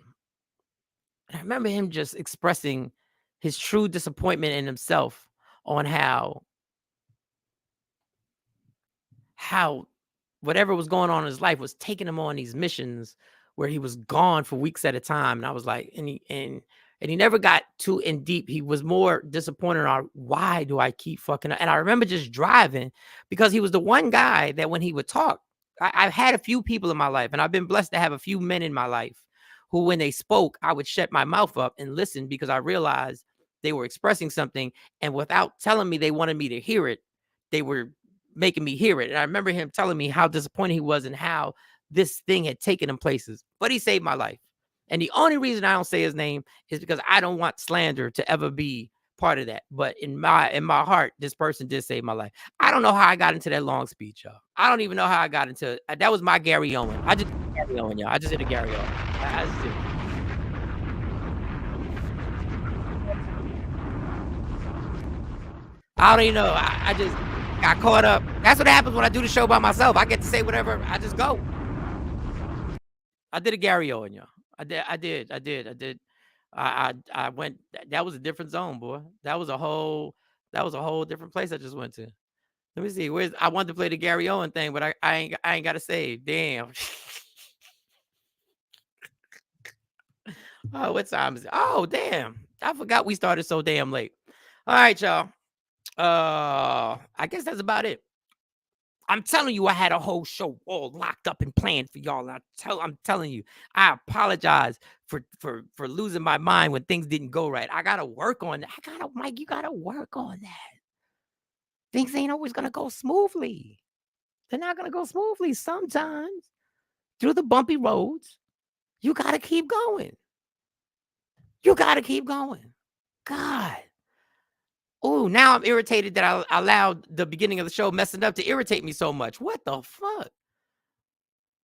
And I remember him just expressing his true disappointment in himself on how whatever was going on in his life was taking him on these missions where he was gone for weeks at a time. And I was like, and he never got too in deep. He was more disappointed on why do I keep fucking up? And I remember just driving because he was the one guy that when he would talk, I've had a few people in my life and I've been blessed to have a few men in my life who, when they spoke, I would shut my mouth up and listen because I realized they were expressing something. And without telling me they wanted me to hear it, they were making me hear it. And I remember him telling me how disappointed he was and how this thing had taken him places. But he saved my life. And the only reason I don't say his name is because I don't want slander to ever be part of that. But in my heart, this person did save my life. I don't know how I got into that long speech, y'all. I don't even know how I got into it. That was my Gary Owen. I just did Gary Owen, y'all. I just did a Gary Owen. I just did. I don't even know. I just got caught up. That's what happens when I do the show by myself. I get to say whatever. I just go. I did a Gary Owen, y'all. I did. I went. That was a different zone, boy. That was a whole different place I just went to. Let me see. I wanted to play the Gary Owen thing, but I ain't got to save. Damn. Oh, what time is it? Oh, damn. I forgot we started so damn late. All right, y'all. I guess that's about it. I'm telling you, I had a whole show all locked up and planned for y'all. I'm telling you, I apologize for losing my mind when things didn't go right. I gotta work on that. Mike, you gotta work on that. Things ain't always gonna go smoothly. They're not gonna go smoothly. Sometimes through the bumpy roads, you gotta keep going. You gotta keep going. God. Oh, now I'm irritated that I allowed the beginning of the show messing up to irritate me so much. What the fuck?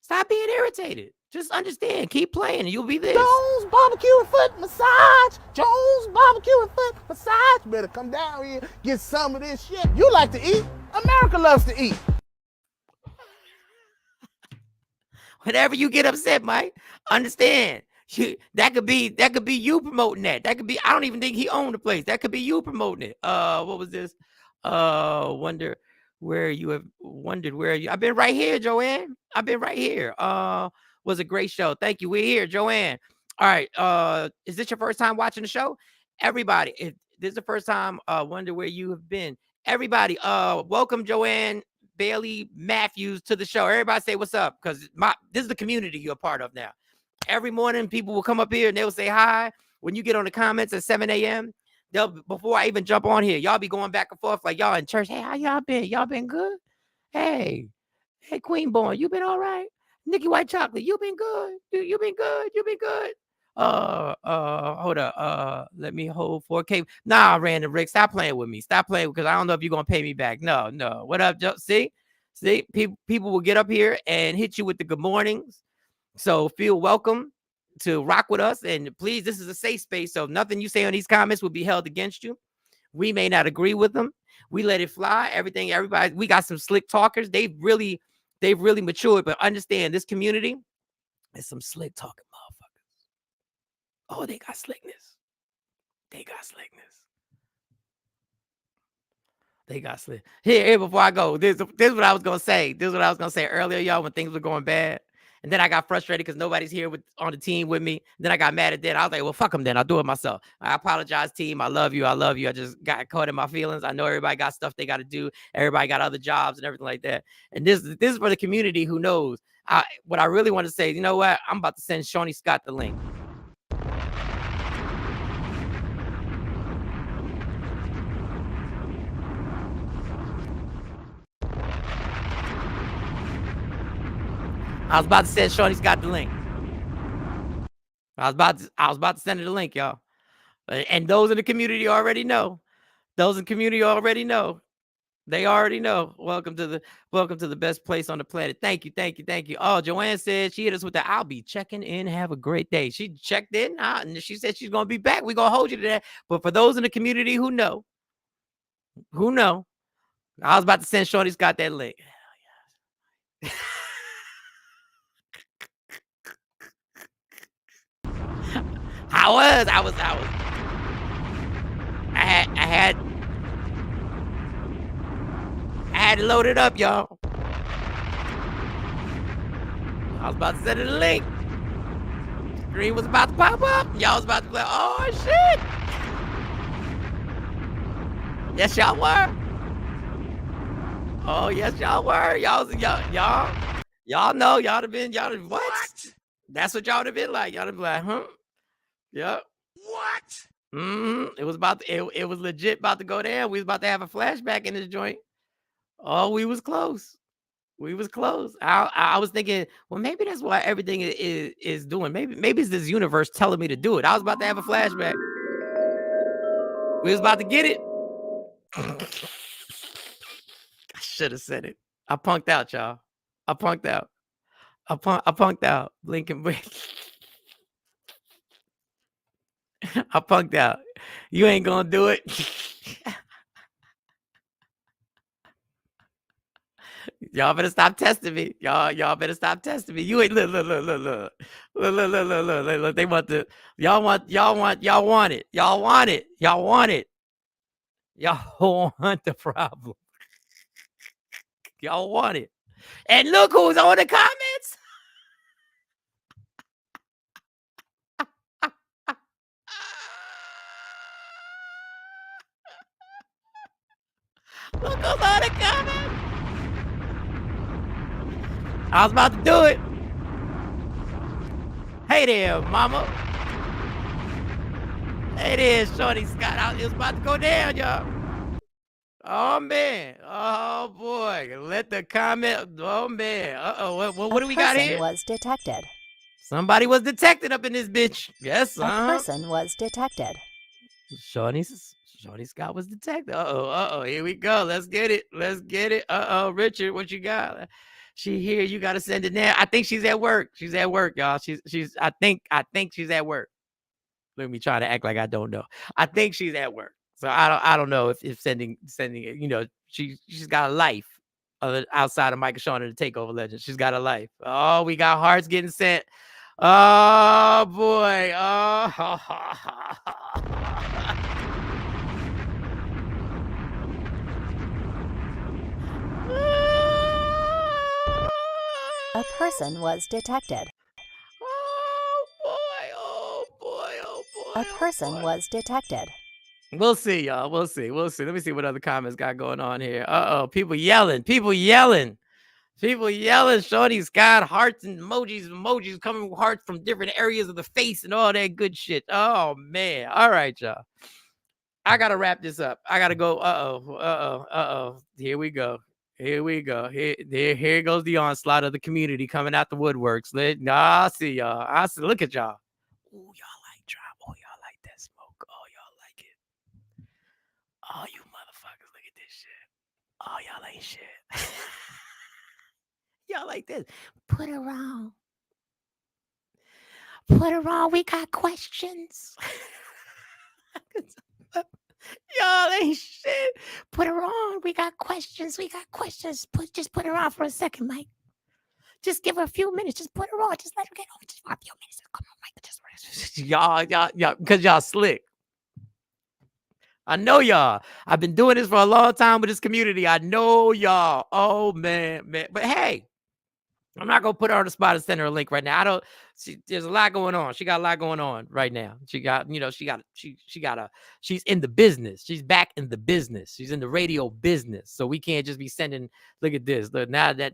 Stop being irritated. Just understand. Keep playing and you'll be this. Jones barbecue and foot massage. Jones barbecue and foot massage. Better come down here, get some of this shit. You like to eat. America loves to eat. Whenever you get upset, Mike, understand. That could be you promoting that. That could be, I don't even think he owned the place. That could be you promoting it. What was this? Wondered where you. I've been right here, Joanne. I've been right here. Was a great show. Thank you. We're here, Joanne. All right. Is this your first time watching the show? Everybody, if this is the first time, wonder where you have been. Everybody, welcome Joanne Bailey Matthews to the show. Everybody say what's up, because this is the community you're a part of now. Every morning, people will come up here and they'll say hi. When you get on the comments at 7 a.m., before I even jump on here, y'all be going back and forth like y'all in church. Hey, how y'all been? Y'all been good? Hey, Queen Born, you been all right? Nikki White Chocolate, you been good? You been good? You been good? Hold up. Let me hold 4K. Nah, Random Rick, stop playing with me. Stop playing because I don't know if you're gonna pay me back. No. What up, Joe? See, people will get up here and hit you with the good mornings. So feel welcome to rock with us. And please, this is a safe space. So nothing you say on these comments will be held against you. We may not agree with them. We let it fly. Everybody, we got some slick talkers. They've really matured, but understand this community is some slick talking motherfuckers. Oh, they got slickness. They got slick. Here, before I go, this is what I was going to say. This is what I was going to say earlier, y'all, when things were going bad. And then I got frustrated because nobody's here on the team with me. And then I got mad at that. I was like, well, fuck them then. I'll do it myself. I apologize, team. I love you. I love you. I just got caught in my feelings. I know everybody got stuff they got to do. Everybody got other jobs and everything like that. And this is for the community who knows. What I really want to say, you know what? I'm about to send Shawnee Scott the link. I was about to send Shawnee Scott the link. I was about to send her the link, y'all. And those in the community already know. Those in the community already know. They already know. Welcome to the best place on the planet. Thank you. Oh, Joanne said she hit us with the I'll be checking in. Have a great day. She checked in and she said she's gonna be back. We're gonna hold you to that. But for those in the community who know, I was about to send Shawnee Scott that link. I had to load it up, y'all. I was about to send her the link. Screen was about to pop up. Y'all was about to be like, oh shit. Yes, y'all were. Oh, yes, y'all were. Y'all know what? That's what y'all would have been like. Y'all would have been like, huh? Yep. What? It was it was legit about to go down. We was about to have a flashback in this joint. Oh, we was close. I was thinking, well, maybe that's why everything is doing. Maybe it's this universe telling me to do it. I was about to have a flashback. We was about to get it. I should have said it. I punked out, y'all. I punked out. Blinking. I punked out. You ain't gonna do it. Y'all better stop testing me. Y'all better stop testing me. You ain't look. They want the y'all want it. Y'all want it. Y'all want the problem. Y'all want it. And look who's on the comments. Look who's on the comments. I was about to do it. Hey there, mama. Hey there, Shawnee Scott. It was about to go down, y'all. Oh, man. Oh, boy. Let the comment. Oh, man. Uh-oh. What do we got here? A person was detected. Somebody was detected up in this bitch. Yes, A person was detected. Shawnee Scott was detected. Uh-oh. Here we go. Let's get it. Uh-oh. Richard, what you got? She here. You got to send it now. I think she's at work. She's at work, y'all. I think she's at work. Let me try to act like I don't know. I think she's at work. So I don't know if sending it, you know, she's got a life outside of Michael Shawn and the Takeover Legend. She's got a life. Oh, we got hearts getting sent. Oh boy. Oh. A person was detected. Oh boy. A person was detected. We'll see, y'all. We'll see. Let me see what other comments got going on here. Uh-oh. People yelling. Shawnee Scott, hearts and emojis coming with hearts from different areas of the face and all that good shit. Oh, man. All right, y'all. I got to wrap this up. I got to go. Uh-oh. Here we go. Here goes the onslaught of the community coming out the woodworks. I see y'all. Look at y'all. Oh, y'all like drop. Oh, y'all like that smoke. Oh, y'all like it. Oh, you motherfuckers, look at this shit. Oh, y'all ain't shit. Y'all like this. Put her on. We got questions. Y'all ain't shit. Put her on. We got questions. Just put her on for a second, Mike. Just give her a few minutes. Just put her on. Just let her get on. Just for a few minutes. Come on, Mike. Y'all, because y'all slick. I know y'all. I've been doing this for a long time with this community. I know y'all. Oh, man. But hey, I'm not gonna put her on the spot and send her a link right now. I don't. There's a lot going on. She got a lot going on right now. She got, she's in the business. She's back in the business. She's in the radio business. So we can't just be sending. Look at this. Look, now that.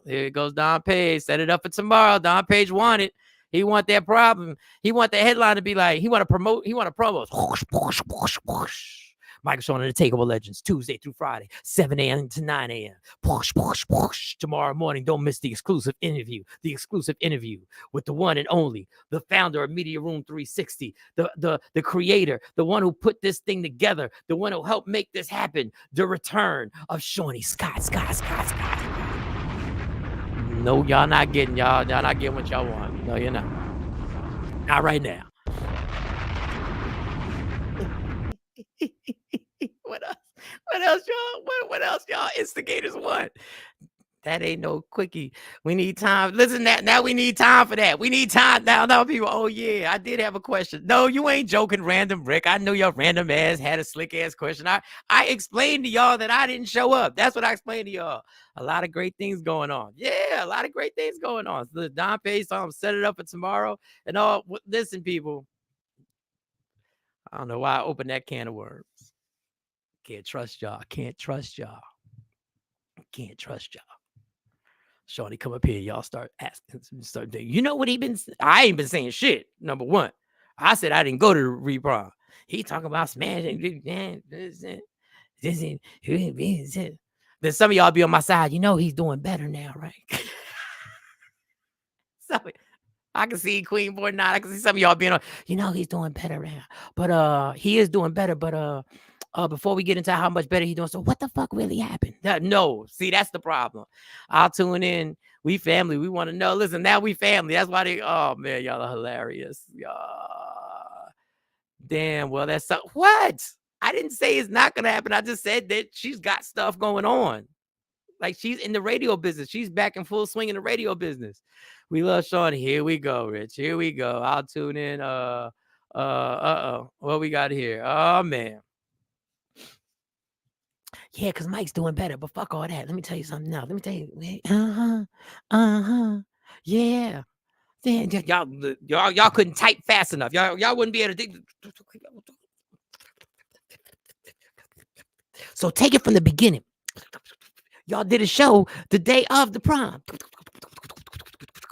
Here goes Don Page. Set it up for tomorrow. Don Page wanted. He want that problem. He want the headline to be like. He want to promote. He want to promote. Whoosh, whoosh, whoosh, whoosh. Michael Shawn and the Takeover Legends, Tuesday through Friday, 7 a.m. to 9 a.m. Push, push, push. Tomorrow morning, don't miss the exclusive interview. The exclusive interview with the one and only, the founder of Media Room 360, the creator, the one who put this thing together, the one who helped make this happen. The return of Shawnee Scott. No, y'all not getting y'all not getting what y'all want. No, you're not. Not right now. What else? What else, y'all? What else, y'all? Instigators want. That ain't no quickie. We need time. Listen, now we need time for that. We need time now. People, oh yeah, I did have a question. No, you ain't joking, Random Rick. I know your random ass had a slick ass question. I explained to y'all that I didn't show up. That's what I explained to y'all. A lot of great things going on. Yeah, a lot of great things going on. So the Don Page song, set it up for tomorrow. And all. Listen, people. I don't know why I opened that can of worms. Can't trust y'all. Can't trust y'all. Can't trust y'all. Shawnee, come up here. Y'all start asking. Start thinking. You know what he been? I ain't been saying shit. Number one, I said I didn't go to the reprom. He talking about smashing. Then some of y'all be on my side. You know he's doing better now, right? I can see Queen Boy Nine. I can see some of y'all being on. You know he's doing better now, but he is doing better. But before we get into how much better he's doing, so what the fuck really happened? No, see, that's the problem. I'll tune in. We family. We want to know. Listen, now we family. That's why they. Oh man, y'all are hilarious. Damn. Well, that's what I didn't say it's not gonna happen. I just said that she's got stuff going on. Like she's in the radio business. She's back in full swing in the radio business. We love Shawn. Here we go, Rich. Here we go. I'll tune in. What we got here? Oh man. Yeah, because Mike's doing better, but fuck all that. Let me tell you something now. Let me tell you. Yeah. Y'all couldn't type fast enough. Y'all wouldn't be able to. So take it from the beginning. Y'all did a show the day of the prom.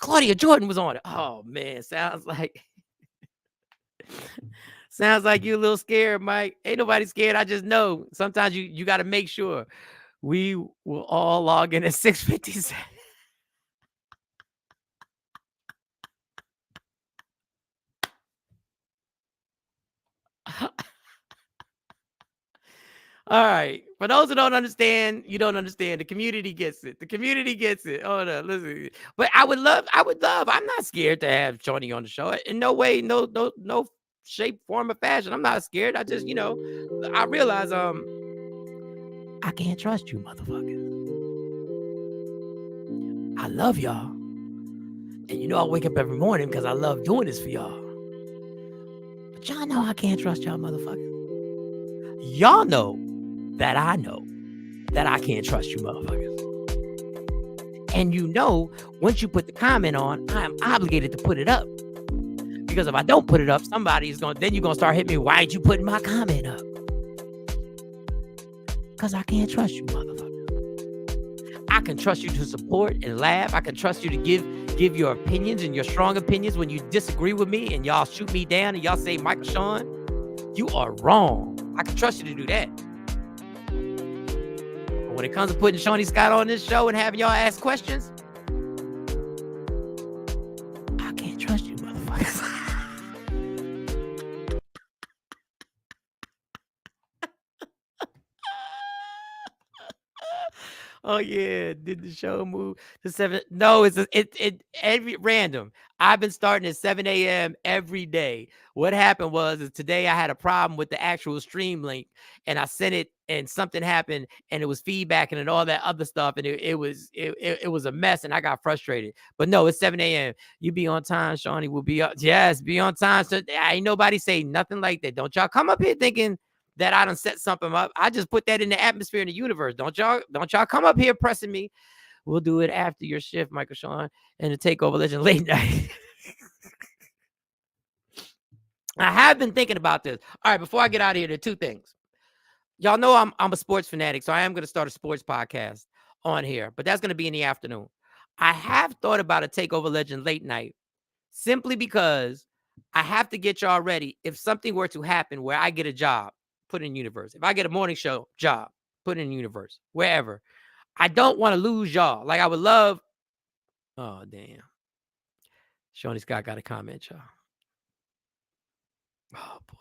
Claudia Jordan was on it. Oh man, sounds like you a little scared, Mike. Ain't nobody scared. I just know sometimes you got to make sure we will all log in at 6:57. All right. For those who don't understand, you don't understand. The community gets it. The community gets it. Hold on, listen. But I would love. I'm not scared to have Shawnee on the show. In no way, no shape, form, or fashion. I'm not scared. I just, I realize I can't trust you, motherfuckers. I love y'all. And I wake up every morning because I love doing this for y'all. But y'all know I can't trust y'all, motherfuckers. Y'all know that I know that I can't trust you, motherfuckers. And once you put the comment on, I am obligated to put it up. Because if I don't put it up, then you're going to start hitting me. Why ain't you putting my comment up? Because I can't trust you, motherfucker. I can trust you to support and laugh. I can trust you to give your opinions and your strong opinions when you disagree with me and y'all shoot me down and y'all say, Michael Shawn, you are wrong. I can trust you to do that. But when it comes to putting Shawnee Scott on this show and having y'all ask questions, I can't trust you, motherfuckers. Oh yeah, did the show move to 7? No, it's every random. I've been starting at 7 a.m. every day. What happened is today I had a problem with the actual stream link, and I sent it, and something happened, and it was feedback and all that other stuff, and it was a mess, and I got frustrated. But no, it's 7 a.m. You be on time, Shawnee will be up. Yes, be on time. So ain't nobody say nothing like that. Don't y'all come up here thinking that I done set something up. I just put that in the atmosphere in the universe. Don't y'all come up here pressing me. We'll do it after your shift, Michael Shawn, and the Takeover Legend late night. I have been thinking about this. All right, before I get out of here, there are two things. Y'all know I'm a sports fanatic, so I am going to start a sports podcast on here, but that's going to be in the afternoon. I have thought about a Takeover Legend late night simply because I have to get y'all ready. If something were to happen where I get a job, put in universe. If I get a morning show job, put in universe, wherever. I don't want to lose y'all. Like I would love. Oh, damn. Shawnee Scott got a comment, y'all. Oh, boy.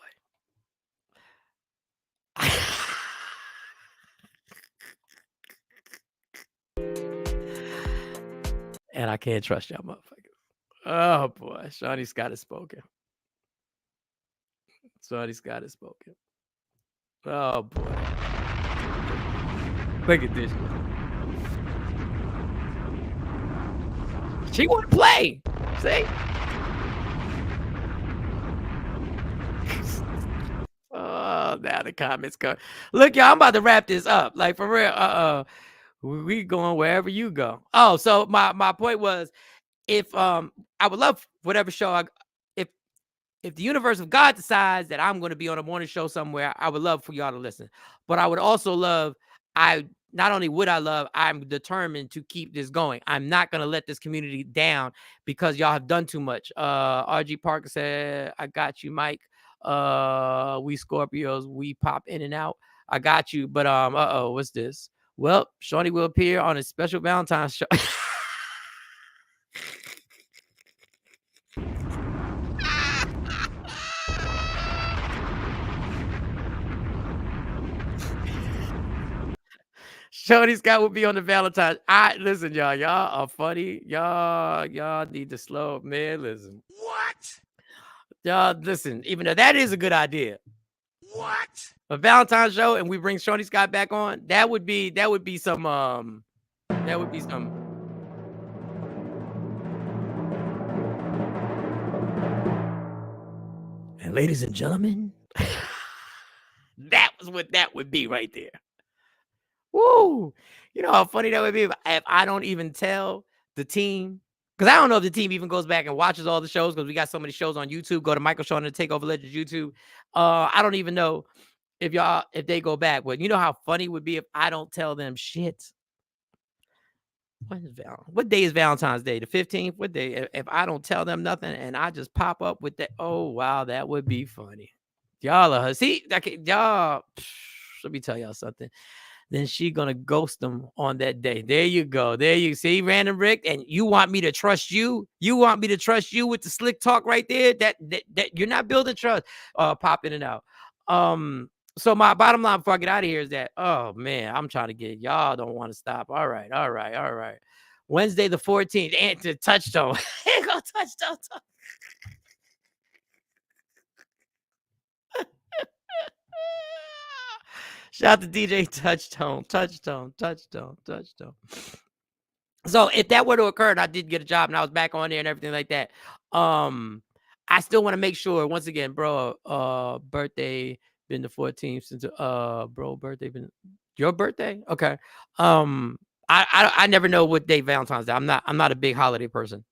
And I can't trust y'all motherfuckers. Oh, boy. Shawnee Scott has spoken. Shawnee Scott has spoken. Oh, boy. Look at this. She want to play. See? Oh, now the comments come. Look, y'all, I'm about to wrap this up. Like, for real. We going wherever you go. Oh, so my point was, if I would love whatever show if the universe of God decides that I'm going to be on a morning show somewhere, I would love for y'all to listen. But I would also love, not only would I love, I'm determined to keep this going. I'm not going to let this community down because y'all have done too much. RG Parker said, I got you, Mike. We Scorpios, we pop in and out. I got you. But what's this? Well, Shawnee will appear on a special Valentine's show. Shawnee Scott will be on the Valentine's. Listen, y'all are funny. Y'all need to slow up, man. Listen. What? Y'all listen, even though that is a good idea. What? A Valentine's show and we bring Shawnee Scott back on, that would be some And ladies and gentlemen, that was what that would be right there. Woo! You know how funny that would be if I don't even tell the team, because I don't know if the team even goes back and watches all the shows, because we got so many shows on YouTube. Go to Michael Shawn and Takeover Legends YouTube. I don't even know if they go back, but you know how funny it would be if I don't tell them shit. What day is Valentine's Day? The 15th? What day? If I don't tell them nothing and I just pop up with that, oh wow, that would be funny. Y'all are see, y'all. Let me tell y'all something. Then she gonna ghost them on that day. There you go. There you see, Random Rick, and you want me to trust you? You want me to trust you with the slick talk right there? That you're not building trust. Pop in and out. So my bottom line before I get out of here is that, oh man, I'm trying to get y'all don't want to stop. All right. Wednesday the 14th, and to Touchstone. Go Touchstone. Shout out to DJ Touchstone. So if that were to occur and I did get a job and I was back on there and everything like that, I still want to make sure, once again, bro, birthday been the 14th since bro, birthday been your birthday? Okay. I never know what day Valentine's Day. I'm not a big holiday person,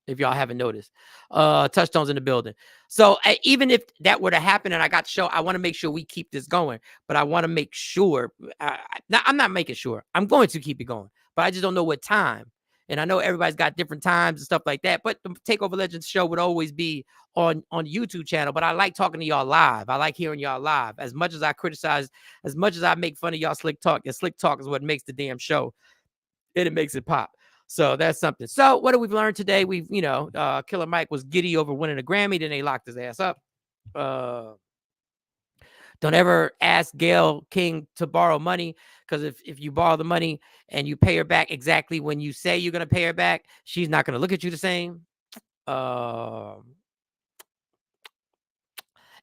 if y'all haven't noticed. Touchstone's in the building. So even if that were to happen and I got the show, I want to make sure we keep this going. But I want to make sure, I'm not making sure. I'm going to keep it going. But I just don't know what time. And I know everybody's got different times and stuff like that. But the Takeover Legends show would always be on YouTube channel. But I like talking to y'all live. I like hearing y'all live. As much as I criticize, as much as I make fun of y'all slick talk, your slick talk is what makes the damn show. And it makes it pop. So that's something. So what have we learned today? We've, Killer Mike was giddy over winning a Grammy. Then they locked his ass up. Don't ever ask Gayle King to borrow money, because if you borrow the money and you pay her back exactly when you say you're going to pay her back, she's not going to look at you the same. And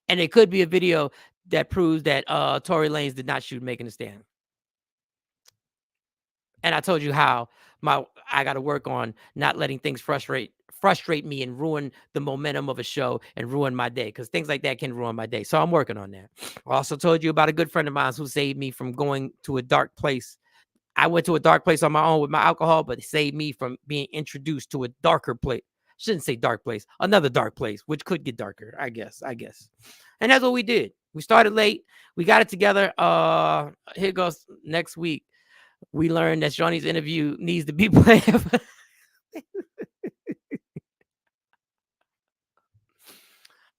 it could be a video that proves that Tory Lanez did not shoot Making a Stand. And I told you how I got to work on not letting things frustrate me and ruin the momentum of a show and ruin my day, because things like that can ruin my day. So I'm working on that. I also told you about a good friend of mine who saved me from going to a dark place. I went to a dark place on my own with my alcohol, but it saved me from being introduced to a darker place. Shouldn't say dark place, another dark place, which could get darker, I guess. And that's what we did. We started late. We got it together. Here goes next week. We learned that Shawnee's interview needs to be played.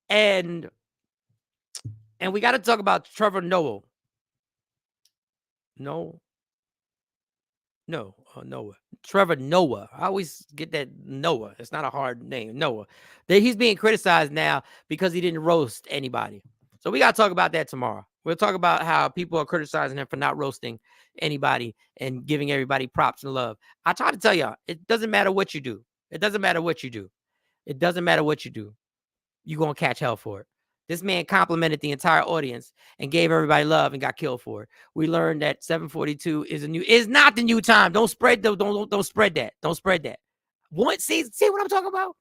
and we got to talk about Trevor Noah. Noah. Trevor Noah. I always get that Noah. It's not a hard name. Noah. He's being criticized now because he didn't roast anybody. So we got to talk about that tomorrow. We'll talk about how people are criticizing him for not roasting anybody and giving everybody props and love. I try to tell y'all, it doesn't matter what you do. It doesn't matter what you do. It doesn't matter what you do. You're going to catch hell for it. This man complimented the entire audience and gave everybody love and got killed for it. We learned that 7:42 is not the new time. Don't spread that. Don't spread that. Don't spread that. See what I'm talking about?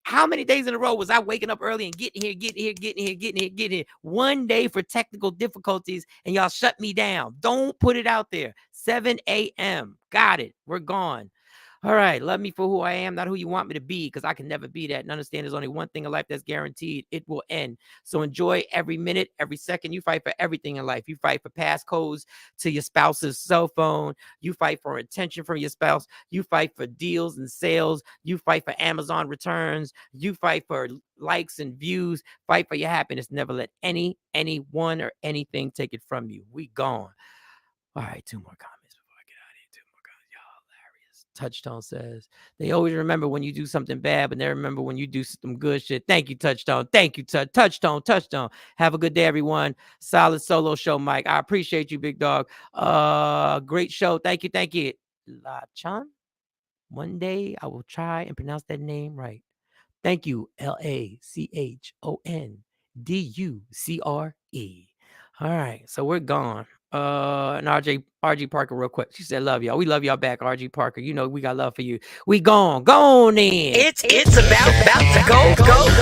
How many days in a row was I waking up early and getting here? One day for technical difficulties and y'all shut me down. Don't put it out there. 7 a.m. Got it. We're gone. All right, love me for who I am, not who you want me to be, because I can never be that. And understand there's only one thing in life that's guaranteed. It will end. So enjoy every minute, every second. You fight for everything in life. You fight for passcodes to your spouse's cell phone. You fight for attention from your spouse. You fight for deals and sales. You fight for Amazon returns. You fight for likes and views. Fight for your happiness. Never let anyone or anything take it from you. We gone. All right, 2 more comments. Touchstone says they always remember when you do something bad, but they remember when you do some good shit. Thank you, Touchstone. Thank you, Touchstone. Have a good day, everyone. Solid solo show, Mike. I appreciate you, big dog. Great show. Thank you. Lachan. One day I will try and pronounce that name right. Thank you, LACHONDUCRE. All right, so we're gone. And RG Parker, real quick. She said, "Love y'all. We love y'all back, RG Parker. You know we got love for you. We gone in. It's about to go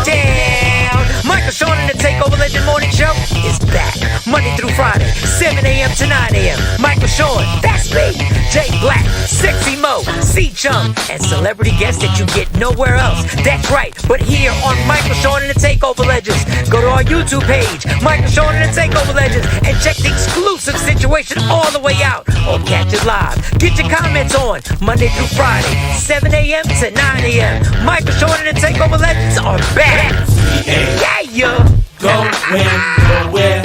down. Michael Shawn and the Takeover Legend Morning Show is back Monday through Friday, 7 a.m. to 9 a.m. Michael Shawn, that's me. Jay Black, Sexy Mo, C Chum, and celebrity guests that you get nowhere else. That's right, but here on Michael Shawn and the Takeover Legends. Go to our YouTube page, Michael Shawn and the Takeover Legends, and check the exclusive situation all the way out, or catch it live. Get your comments on Monday through Friday, 7 a.m. to 9 a.m. Michael Shawn and the Takeover Legends are back. Yeah. Going nowhere.